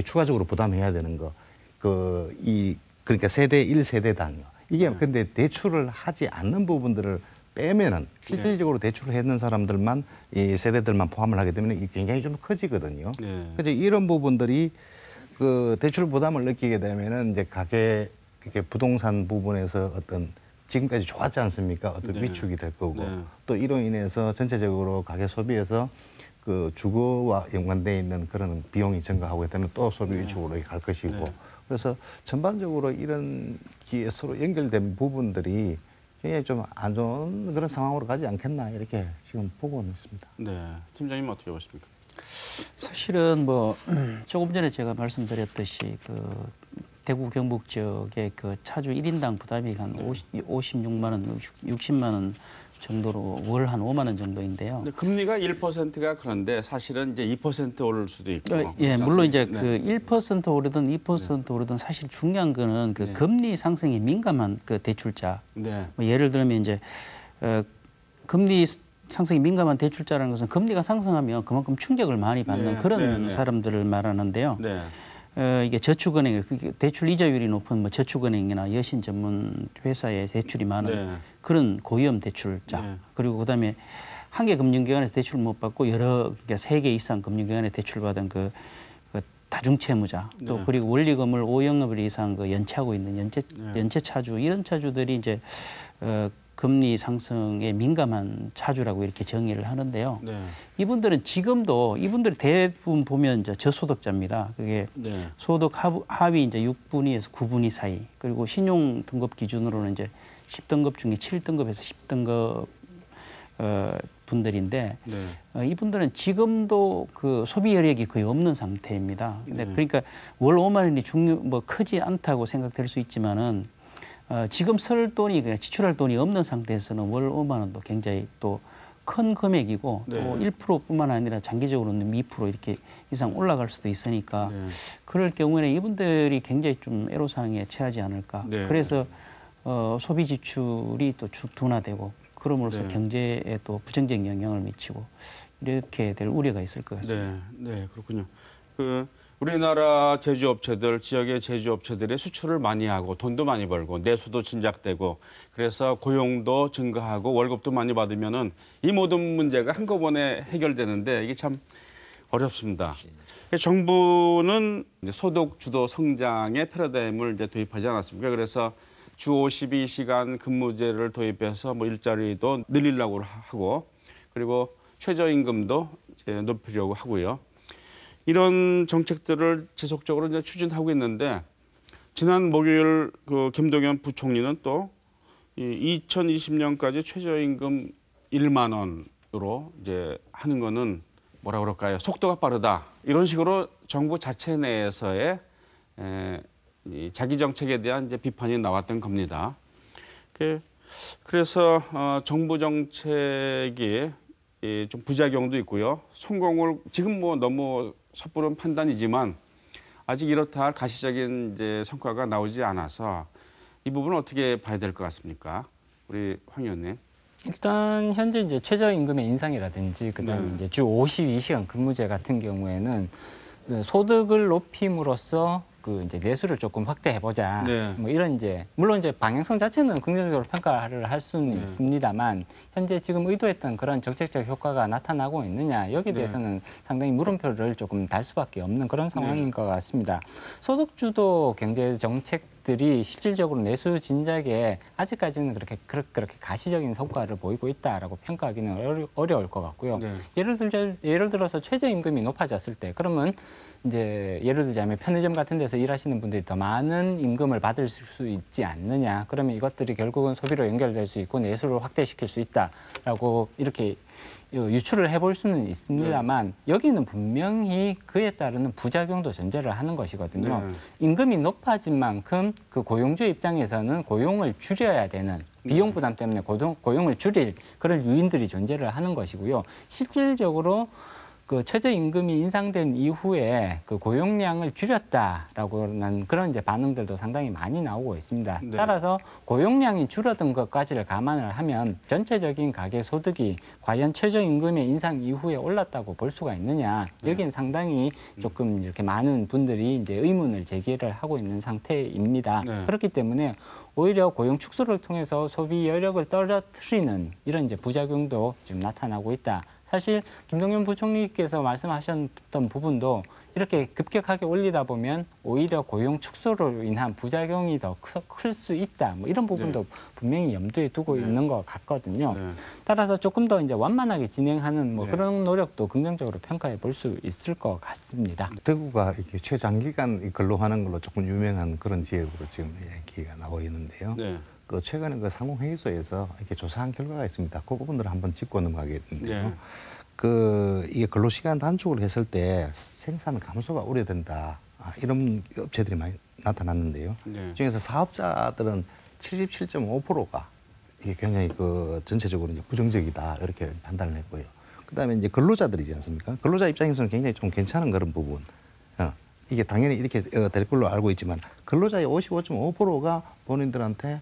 추가적으로 부담해야 되는 거. 그러니까 세대 1세대당요. 이게 근데 대출을 하지 않는 부분들을 빼면은 실질적으로 대출을 했는 사람들만 이 세대들만 포함을 하게 되면 이게 굉장히 좀 커지거든요. 그래서 이런 부분들이 그 대출 부담을 느끼게 되면은 이제 가계 이렇게 부동산 부분에서 어떤 지금까지 좋았지 않습니까? 어떤 위축이 될 거고 또 이로 인해서 전체적으로 가계 소비에서 그 주거와 연관돼 있는 그런 비용이 증가하게 되면 또 소비 위축으로 갈 것이고 그래서 전반적으로 이런 기에 서로 연결된 부분들이 굉장히 좀 안 좋은 그런 상황으로 가지 않겠나 이렇게 지금 보고는 있습니다.
네, 팀장님 어떻게 보십니까?
사실은 뭐 조금 전에 제가 말씀드렸듯이 그 대구 경북 지역의 그 차주 1인당 부담이 한 56만 원, 60만 원 정도로 월 한 5만 원 정도인데요.
금리가 1%가 그런데 사실은 이제 2% 오를 수도 있고.
예, 물론 이제 그 1% 오르든 2% 오르든 사실 중요한 거는 그 금리 상승에 민감한 그 대출자. 뭐 예를 들면 이제 금리 상승이 민감한 대출자라는 것은 금리가 상승하면 그만큼 충격을 많이 받는 그런 사람들을 말하는데요. 이게 저축은행, 대출 이자율이 높은 뭐 저축은행이나 여신 전문 회사의 대출이 많은 그런 고위험 대출자. 그리고 그다음에 한 개 금융기관에서 대출을 못 받고 여러 그러니까 3개 이상 금융기관에 대출 받은 그 다중채무자. 또 그리고 원리금을 5영업일 이상 그 연체하고 있는 연체 차주 이런 차주들이 이제 금리 상승에 민감한 차주라고 이렇게 정의를 하는데요. 이분들은 지금도 이분들이 대부분 보면 이제 저소득자입니다. 그게 소득 하위 이제 6분위에서 9분위 사이 그리고 신용 등급 기준으로는 이제 10등급 중에 7등급에서 10등급 분들인데 이분들은 지금도 그 소비 여력이 거의 없는 상태입니다. 근데 그러니까 월 5만 원이 뭐 크지 않다고 생각될 수 있지만은 지금 쓸 돈이 그냥 지출할 돈이 없는 상태에서는 월 5만 원도 굉장히 또 큰 금액이고 또 1%뿐만 아니라 장기적으로는 2% 이렇게 이상 올라갈 수도 있으니까 그럴 경우에는 이분들이 굉장히 좀 애로사항에 처하지 않을까. 그래서 소비 지출이 또 둔화되고 그럼으로써 경제에 또 부정적인 영향을 미치고 이렇게 될 우려가 있을 것 같습니다.
네, 그렇군요. 우리나라 제조업체들, 지역의 제조업체들이 수출을 많이 하고 돈도 많이 벌고 내수도 진작되고 그래서 고용도 증가하고 월급도 많이 받으면은 이 모든 문제가 한꺼번에 해결되는데 이게 참 어렵습니다. 정부는 소득 주도 성장의 패러다임을 이제 도입하지 않았습니까? 그래서 주 52시간 근무제를 도입해서 뭐 일자리도 늘리려고 하고 그리고 최저임금도 이제 높이려고 하고요. 이런 정책들을 지속적으로 이제 추진하고 있는데 지난 목요일 그 김동연 부총리는 또 2020년까지 최저임금 1만 원으로 이제 하는 거는 뭐라 그럴까요? 속도가 빠르다. 이런 식으로 정부 자체 내에서의 자기 정책에 대한 이제 비판이 나왔던 겁니다. 그래서 정부 정책이 좀 부작용도 있고요. 성공을 지금 뭐 너무 섣부른 판단이지만 아직 이렇다 할 가시적인 이제 성과가 나오지 않아서 이 부분은 어떻게 봐야 될 것 같습니까? 우리 황 의원님.
일단 현재 이제 최저임금의 인상이라든지 그다음에 이제 주 52시간 근무제 같은 경우에는 소득을 높임으로써 그 이제 내수를 조금 확대해 보자. 뭐 이런 이제 물론 이제 방향성 자체는 긍정적으로 평가를 할 수는 있습니다만 현재 지금 의도했던 그런 정책적 효과가 나타나고 있느냐 여기에 대해서는 상당히 물음표를 조금 달 수밖에 없는 그런 상황인 것 같습니다. 소득주도 경제 정책들이 실질적으로 내수 진작에 아직까지는 그렇게 가시적인 성과를 보이고 있다라고 평가하기는 어려울 것 같고요. 예를 들어서 최저임금이 높아졌을 때 그러면 이제 예를 들자면 편의점 같은 데서 일하시는 분들이 더 많은 임금을 받을 수 있지 않느냐. 그러면 이것들이 결국은 소비로 연결될 수 있고 내수를 확대시킬 수 있다라고 이렇게 유추를 해볼 수는 있습니다만 여기는 분명히 그에 따르는 부작용도 존재를 하는 것이거든요. 임금이 높아진 만큼 그 고용주 입장에서는 고용을 줄여야 되는 비용 부담 때문에 고용을 줄일 그런 요인들이 존재를 하는 것이고요. 실질적으로 그 최저임금이 인상된 이후에 그 고용량을 줄였다라고는 그런 이제 반응들도 상당히 많이 나오고 있습니다. 따라서 고용량이 줄어든 것까지를 감안을 하면 전체적인 가계 소득이 과연 최저임금의 인상 이후에 올랐다고 볼 수가 있느냐 여기는 상당히 조금 이렇게 많은 분들이 이제 의문을 제기를 하고 있는 상태입니다. 그렇기 때문에 오히려 고용 축소를 통해서 소비 여력을 떨어뜨리는 이런 이제 부작용도 지금 나타나고 있다. 사실 김동연 부총리께서 말씀하셨던 부분도 이렇게 급격하게 올리다 보면 오히려 고용 축소로 인한 부작용이 더 클 수 있다. 뭐 이런 부분도 분명히 염두에 두고 있는 것 같거든요. 따라서 조금 더 이제 완만하게 진행하는 뭐 그런 노력도 긍정적으로 평가해 볼 수 있을 것 같습니다.
대구가 이렇게 최장기간 근로하는 걸로 조금 유명한 그런 지역으로 지금 얘기가 나오고 있는데요. 그 최근에 그 상공회의소에서 이렇게 조사한 결과가 있습니다. 그 부분들을 한번 짚고 넘어가겠는데요. 그 이게 근로시간 단축을 했을 때 생산 감소가 우려된다. 이런 업체들이 많이 나타났는데요. 중에서 사업자들은 77.5%가 이게 굉장히 그 전체적으로 이제 부정적이다 이렇게 판단을 했고요. 그다음에 이제 근로자들이지 않습니까? 근로자 입장에서는 굉장히 좀 괜찮은 그런 부분. 이게 당연히 이렇게 될 걸로 알고 있지만 근로자의 55.5%가 본인들한테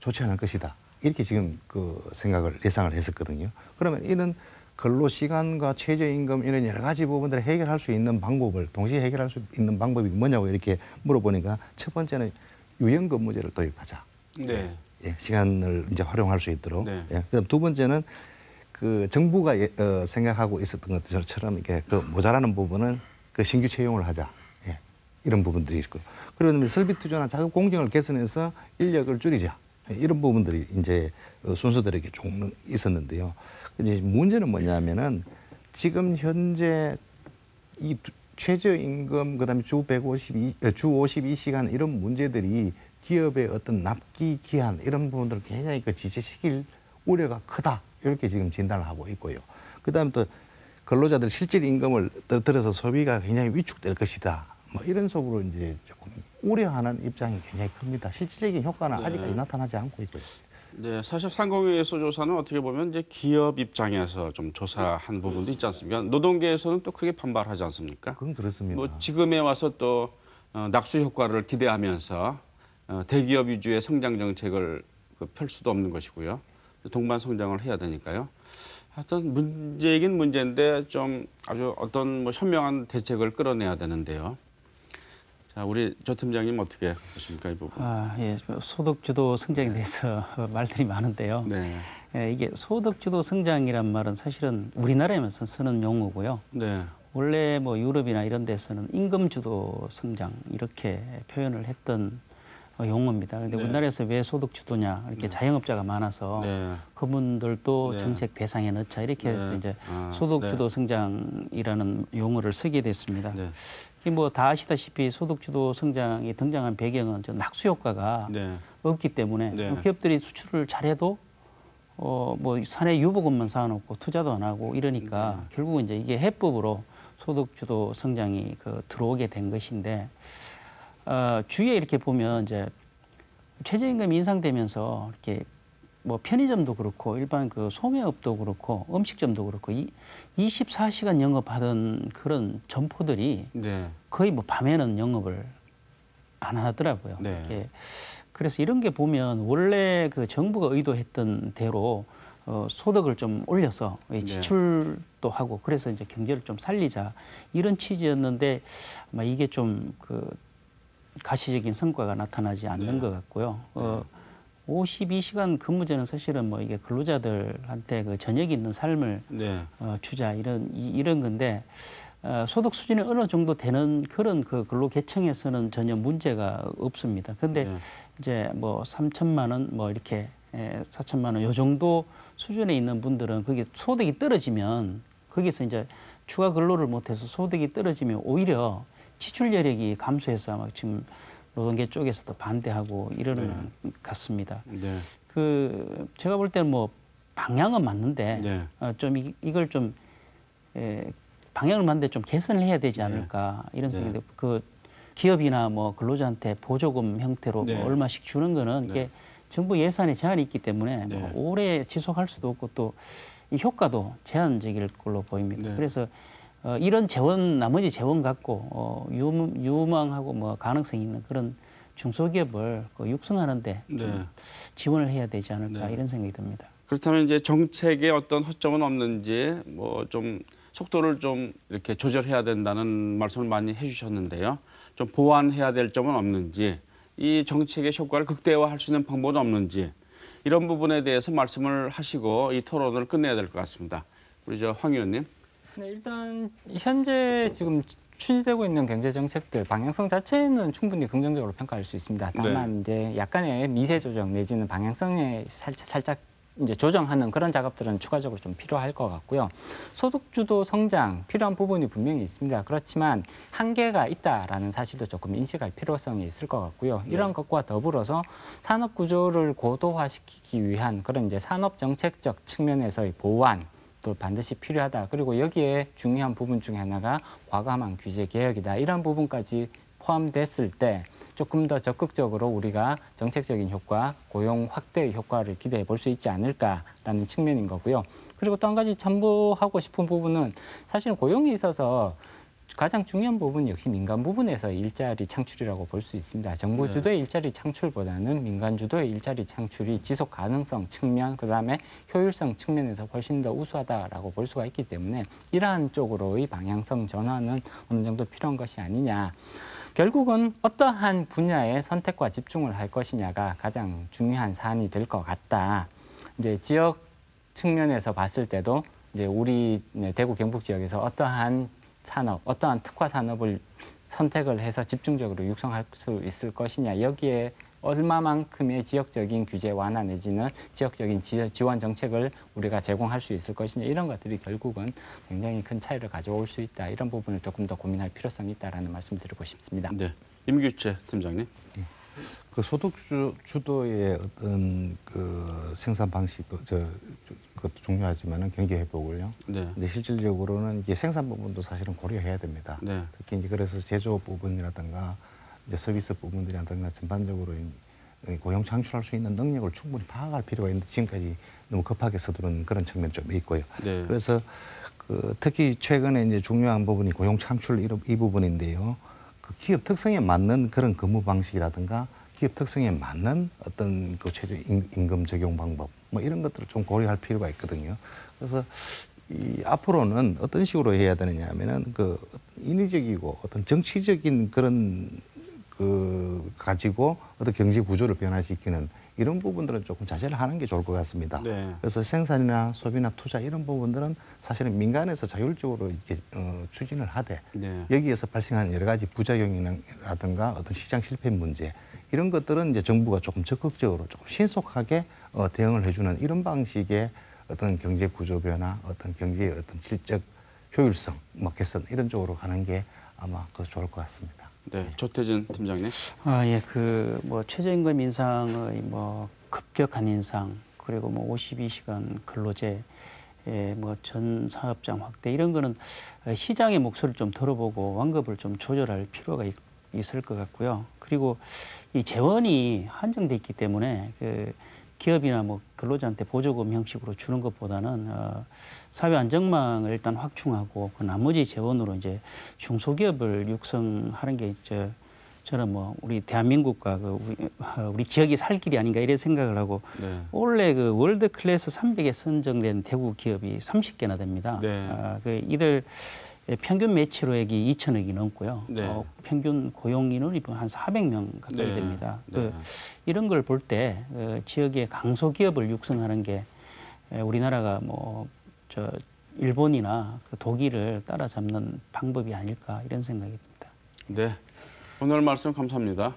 좋지 않을 것이다. 이렇게 지금 그 생각을 예상을 했었거든요. 그러면 이런 근로시간과 최저임금 이런 여러 가지 부분들을 해결할 수 있는 방법을 동시에 해결할 수 있는 방법이 뭐냐고 이렇게 물어보니까 첫 번째는 유연근무제를 도입하자. 시간을 이제 활용할 수 있도록. 그다음 두 번째는 그 정부가 생각하고 있었던 것처럼 이렇게 그 모자라는 부분은 그 신규 채용을 하자. 이런 부분들이 있고. 그러면 설비 투자나 자급 공정을 개선해서 인력을 줄이자. 이런 부분들이 이제 순서대로 이렇게 쭉 있었는데요. 이제 문제는 뭐냐면은 지금 현재 이 최저임금 그다음에 주 52시간 이런 문제들이 기업의 어떤 납기 기한 이런 부분들을 굉장히 그 지체시킬 우려가 크다. 이렇게 지금 진단을 하고 있고요. 그다음에 또 근로자들 실질 임금을 들어서 소비가 굉장히 위축될 것이다. 뭐 이런 속으로 이제 조금 우려하는 입장이 굉장히 큽니다. 실질적인 효과는 아직까지 나타나지 않고 있고요.
사실 상공회의소 조사는 어떻게 보면 이제 기업 입장에서 좀 조사한 부분도 있지 않습니까? 노동계에서는 또 크게 반발하지 않습니까?
그건 그렇습니다.
뭐 지금에 와서 또 낙수 효과를 기대하면서 대기업 위주의 성장 정책을 펼 수도 없는 것이고요. 동반 성장을 해야 되니까요. 하여튼 문제이긴 문제인데 좀 아주 어떤 뭐 현명한 대책을 끌어내야 되는데요. 자, 우리 조 팀장님 어떻게 보십니까, 이 부분?
소득주도 성장에 대해서 말들이 많은데요. 이게 소득주도 성장이란 말은 사실은 우리나라에서 쓰는 용어고요. 원래 뭐 유럽이나 이런 데서는 임금주도 성장 이렇게 표현을 했던 용어입니다. 그런데 우리나라에서 왜 소득주도냐 이렇게 자영업자가 많아서 그분들도 정책 대상에 넣자 이렇게 해서 이제 소득주도 성장이라는 용어를 쓰게 됐습니다. 뭐 다 아시다시피 소득주도 성장이 등장한 배경은 낙수 효과가 없기 때문에 기업들이 수출을 잘해도 뭐 사내 유보금만 쌓아놓고 투자도 안 하고 이러니까 결국은 이제 이게 해법으로 소득주도 성장이 들어오게 된 것인데 주위에 이렇게 보면 이제 최저임금이 인상되면서 이렇게 뭐 편의점도 그렇고 일반 그 소매업도 그렇고 음식점도 그렇고 24시간 영업하던 그런 점포들이 네. 거의 뭐 밤에는 영업을 안 하더라고요. 네. 예. 그래서 이런 게 보면 원래 그 정부가 의도했던 대로 소득을 좀 올려서 지출도 하고 그래서 이제 경제를 좀 살리자 이런 취지였는데 아마 이게 좀 그 가시적인 성과가 나타나지 않는 네. 것 같고요. 52시간 근무제는 사실은 뭐 이게 근로자들한테 그 저녁이 있는 삶을 네. 주자 이런 건데 소득 수준이 어느 정도 되는 그런 그 근로 계층에서는 전혀 문제가 없습니다. 그런데 네. 이제 뭐 3천만 원 뭐 이렇게 4천만 원 요 정도 수준에 있는 분들은 그게 소득이 떨어지면 거기서 이제 추가 근로를 못해서 소득이 떨어지면 오히려 지출 여력이 감소해서 아마 지금 노동계 쪽에서도 반대하고 이러는 네. 것 같습니다. 네. 그 제가 볼 때는 뭐 방향은 맞는데 네. 좀 이걸 좀 방향을 맞는데 좀 개선을 해야 되지 않을까 네. 이런 생각이 네. 그 기업이나 뭐 근로자한테 보조금 형태로 네. 뭐 얼마씩 주는 거는 네. 이게 정부 예산에 제한이 있기 때문에 네. 뭐 오래 지속할 수도 없고 또 이 효과도 제한적일 걸로 보입니다. 네. 그래서 이런 재원 나머지 재원 갖고 유망하고 뭐 가능성이 있는 그런 중소기업을 육성하는데 네. 지원을 해야 되지 않을까 네. 이런 생각이 듭니다.
그렇다면 이제 정책에 어떤 허점은 없는지 뭐 좀 속도를 좀 이렇게 조절해야 된다는 말씀을 많이 해주셨는데요. 좀 보완해야 될 점은 없는지, 이 정책의 효과를 극대화할 수 있는 방법은 없는지 이런 부분에 대해서 말씀을 하시고 이 토론을 끝내야 될 것 같습니다. 우리 황 의원님.
네, 일단 현재 지금 추진되고 있는 경제 정책들 방향성 자체는 충분히 긍정적으로 평가할 수 있습니다. 다만 네. 이제 약간의 미세 조정 내지는 방향성에 살짝 이제 조정하는 그런 작업들은 추가적으로 좀 필요할 것 같고요. 소득 주도 성장 필요한 부분이 분명히 있습니다. 그렇지만 한계가 있다라는 사실도 조금 인식할 필요성이 있을 것 같고요. 이런 것과 더불어서 산업 구조를 고도화시키기 위한 그런 이제 산업 정책적 측면에서의 보완 또 반드시 필요하다. 그리고 여기에 중요한 부분 중에 하나가 과감한 규제 개혁이다. 이런 부분까지 포함됐을 때 조금 더 적극적으로 우리가 정책적인 효과, 고용 확대의 효과를 기대해 볼 수 있지 않을까라는 측면인 거고요. 그리고 또 한 가지 첨부하고 싶은 부분은 사실은 고용에 있어서 가장 중요한 부분이 역시 민간 부분에서 일자리 창출이라고 볼 수 있습니다. 정부 주도의 일자리 창출보다는 민간 주도의 일자리 창출이 지속 가능성 측면, 그다음에 효율성 측면에서 훨씬 더 우수하다라고 볼 수가 있기 때문에 이러한 쪽으로의 방향성 전환은 어느 정도 필요한 것이 아니냐. 결국은 어떠한 분야에 선택과 집중을 할 것이냐가 가장 중요한 사안이 될 것 같다. 이제 지역 측면에서 봤을 때도 이제 우리 대구 경북 지역에서 어떠한 산업, 어떠한 특화 산업을 선택을 해서 집중적으로 육성할 수 있을 것이냐. 여기에 얼마만큼의 지역적인 규제 완화 내지는 지역적인 지원 정책을 우리가 제공할 수 있을 것이냐. 이런 것들이 결국은 굉장히 큰 차이를 가져올 수 있다. 이런 부분을 조금 더 고민할 필요성이 있다라는 말씀 드리고 싶습니다.
네, 임규채 팀장님.
그 소득 주도의 어떤 그 생산 방식도 그것도 중요하지만은 경제 회복을요. 네. 이제 실질적으로는 이게 생산 부분도 사실은 고려해야 됩니다. 네. 특히 이제 그래서 제조업 부분이라든가 이제 서비스 부분들이라든가 전반적으로 고용 창출할 수 있는 능력을 충분히 파악할 필요가 있는데 지금까지 너무 급하게 서두른 그런 측면 좀 있고요. 네. 그래서 그 특히 최근에 이제 중요한 부분이 고용 창출 이 부분인데요. 그 기업 특성에 맞는 그런 근무 방식이라든가 기업 특성에 맞는 어떤 그 최저 임금 적용 방법 뭐 이런 것들을 좀 고려할 필요가 있거든요. 그래서 이 앞으로는 어떤 식으로 해야 되느냐 하면은 그 인위적이고 어떤 정치적인 그런 그 가지고 어떤 경제 구조를 변화시키는 이런 부분들은 조금 자제를 하는 게 좋을 것 같습니다. 네. 그래서 생산이나 소비나 투자 이런 부분들은 사실은 민간에서 자율적으로 이렇게 추진을 하되 네. 여기에서 발생하는 여러 가지 부작용이라든가 어떤 시장 실패 문제 이런 것들은 이제 정부가 조금 적극적으로 조금 신속하게 대응을 해주는 이런 방식의 어떤 경제 구조 변화, 어떤 경제의 어떤 질적 효율성, 뭐 개선 이런 쪽으로 가는 게 아마 그 좋을 것 같습니다.
네, 조태진 팀장님.
예, 그 뭐 최저임금 인상의 뭐 급격한 인상 그리고 뭐 52시간 근로제, 뭐 전 사업장 확대 이런 거는 시장의 목소리를 좀 들어보고 완급을 좀 조절할 필요가 있을 것 같고요. 그리고 이 재원이 한정돼 있기 때문에 그 기업이나 뭐 근로자한테 보조금 형식으로 주는 것보다는 사회 안정망을 일단 확충하고 그 나머지 재원으로 이제 중소기업을 육성하는 게 이제 저는 뭐 우리 대한민국과 우리 지역이 살 길이 아닌가 이런 생각을 하고 네. 원래 그 월드 클래스 300에 선정된 대구 기업이 30개나 됩니다. 네. 이들 평균 매출액이 2천억이 넘고요. 네. 평균 고용 인원이 한 400명 가까이 네. 됩니다. 네. 이런 걸 볼 때 지역의 강소기업을 육성하는 게 우리나라가 뭐 일본이나 독일을 따라잡는 방법이 아닐까 이런 생각이 듭니다.
네. 오늘 말씀 감사합니다.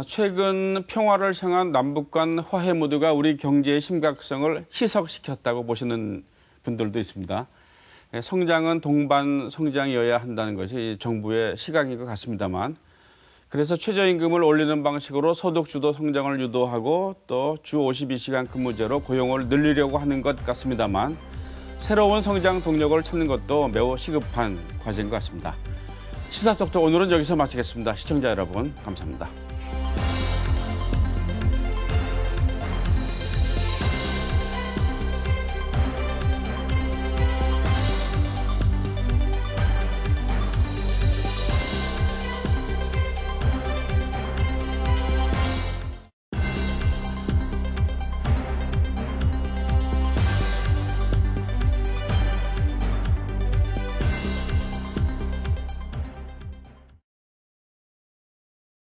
최근 평화를 향한 남북 간 화해 모드가 우리 경제의 심각성을 희석시켰다고 보시는 분들도 있습니다. 성장은 동반 성장이어야 한다는 것이 정부의 시각인 것 같습니다만 그래서 최저임금을 올리는 방식으로 소득주도 성장을 유도하고 또 주 52시간 근무제로 고용을 늘리려고 하는 것 같습니다만 새로운 성장 동력을 찾는 것도 매우 시급한 과제인 것 같습니다. 시사톡톡 오늘은 여기서 마치겠습니다. 시청자 여러분 감사합니다.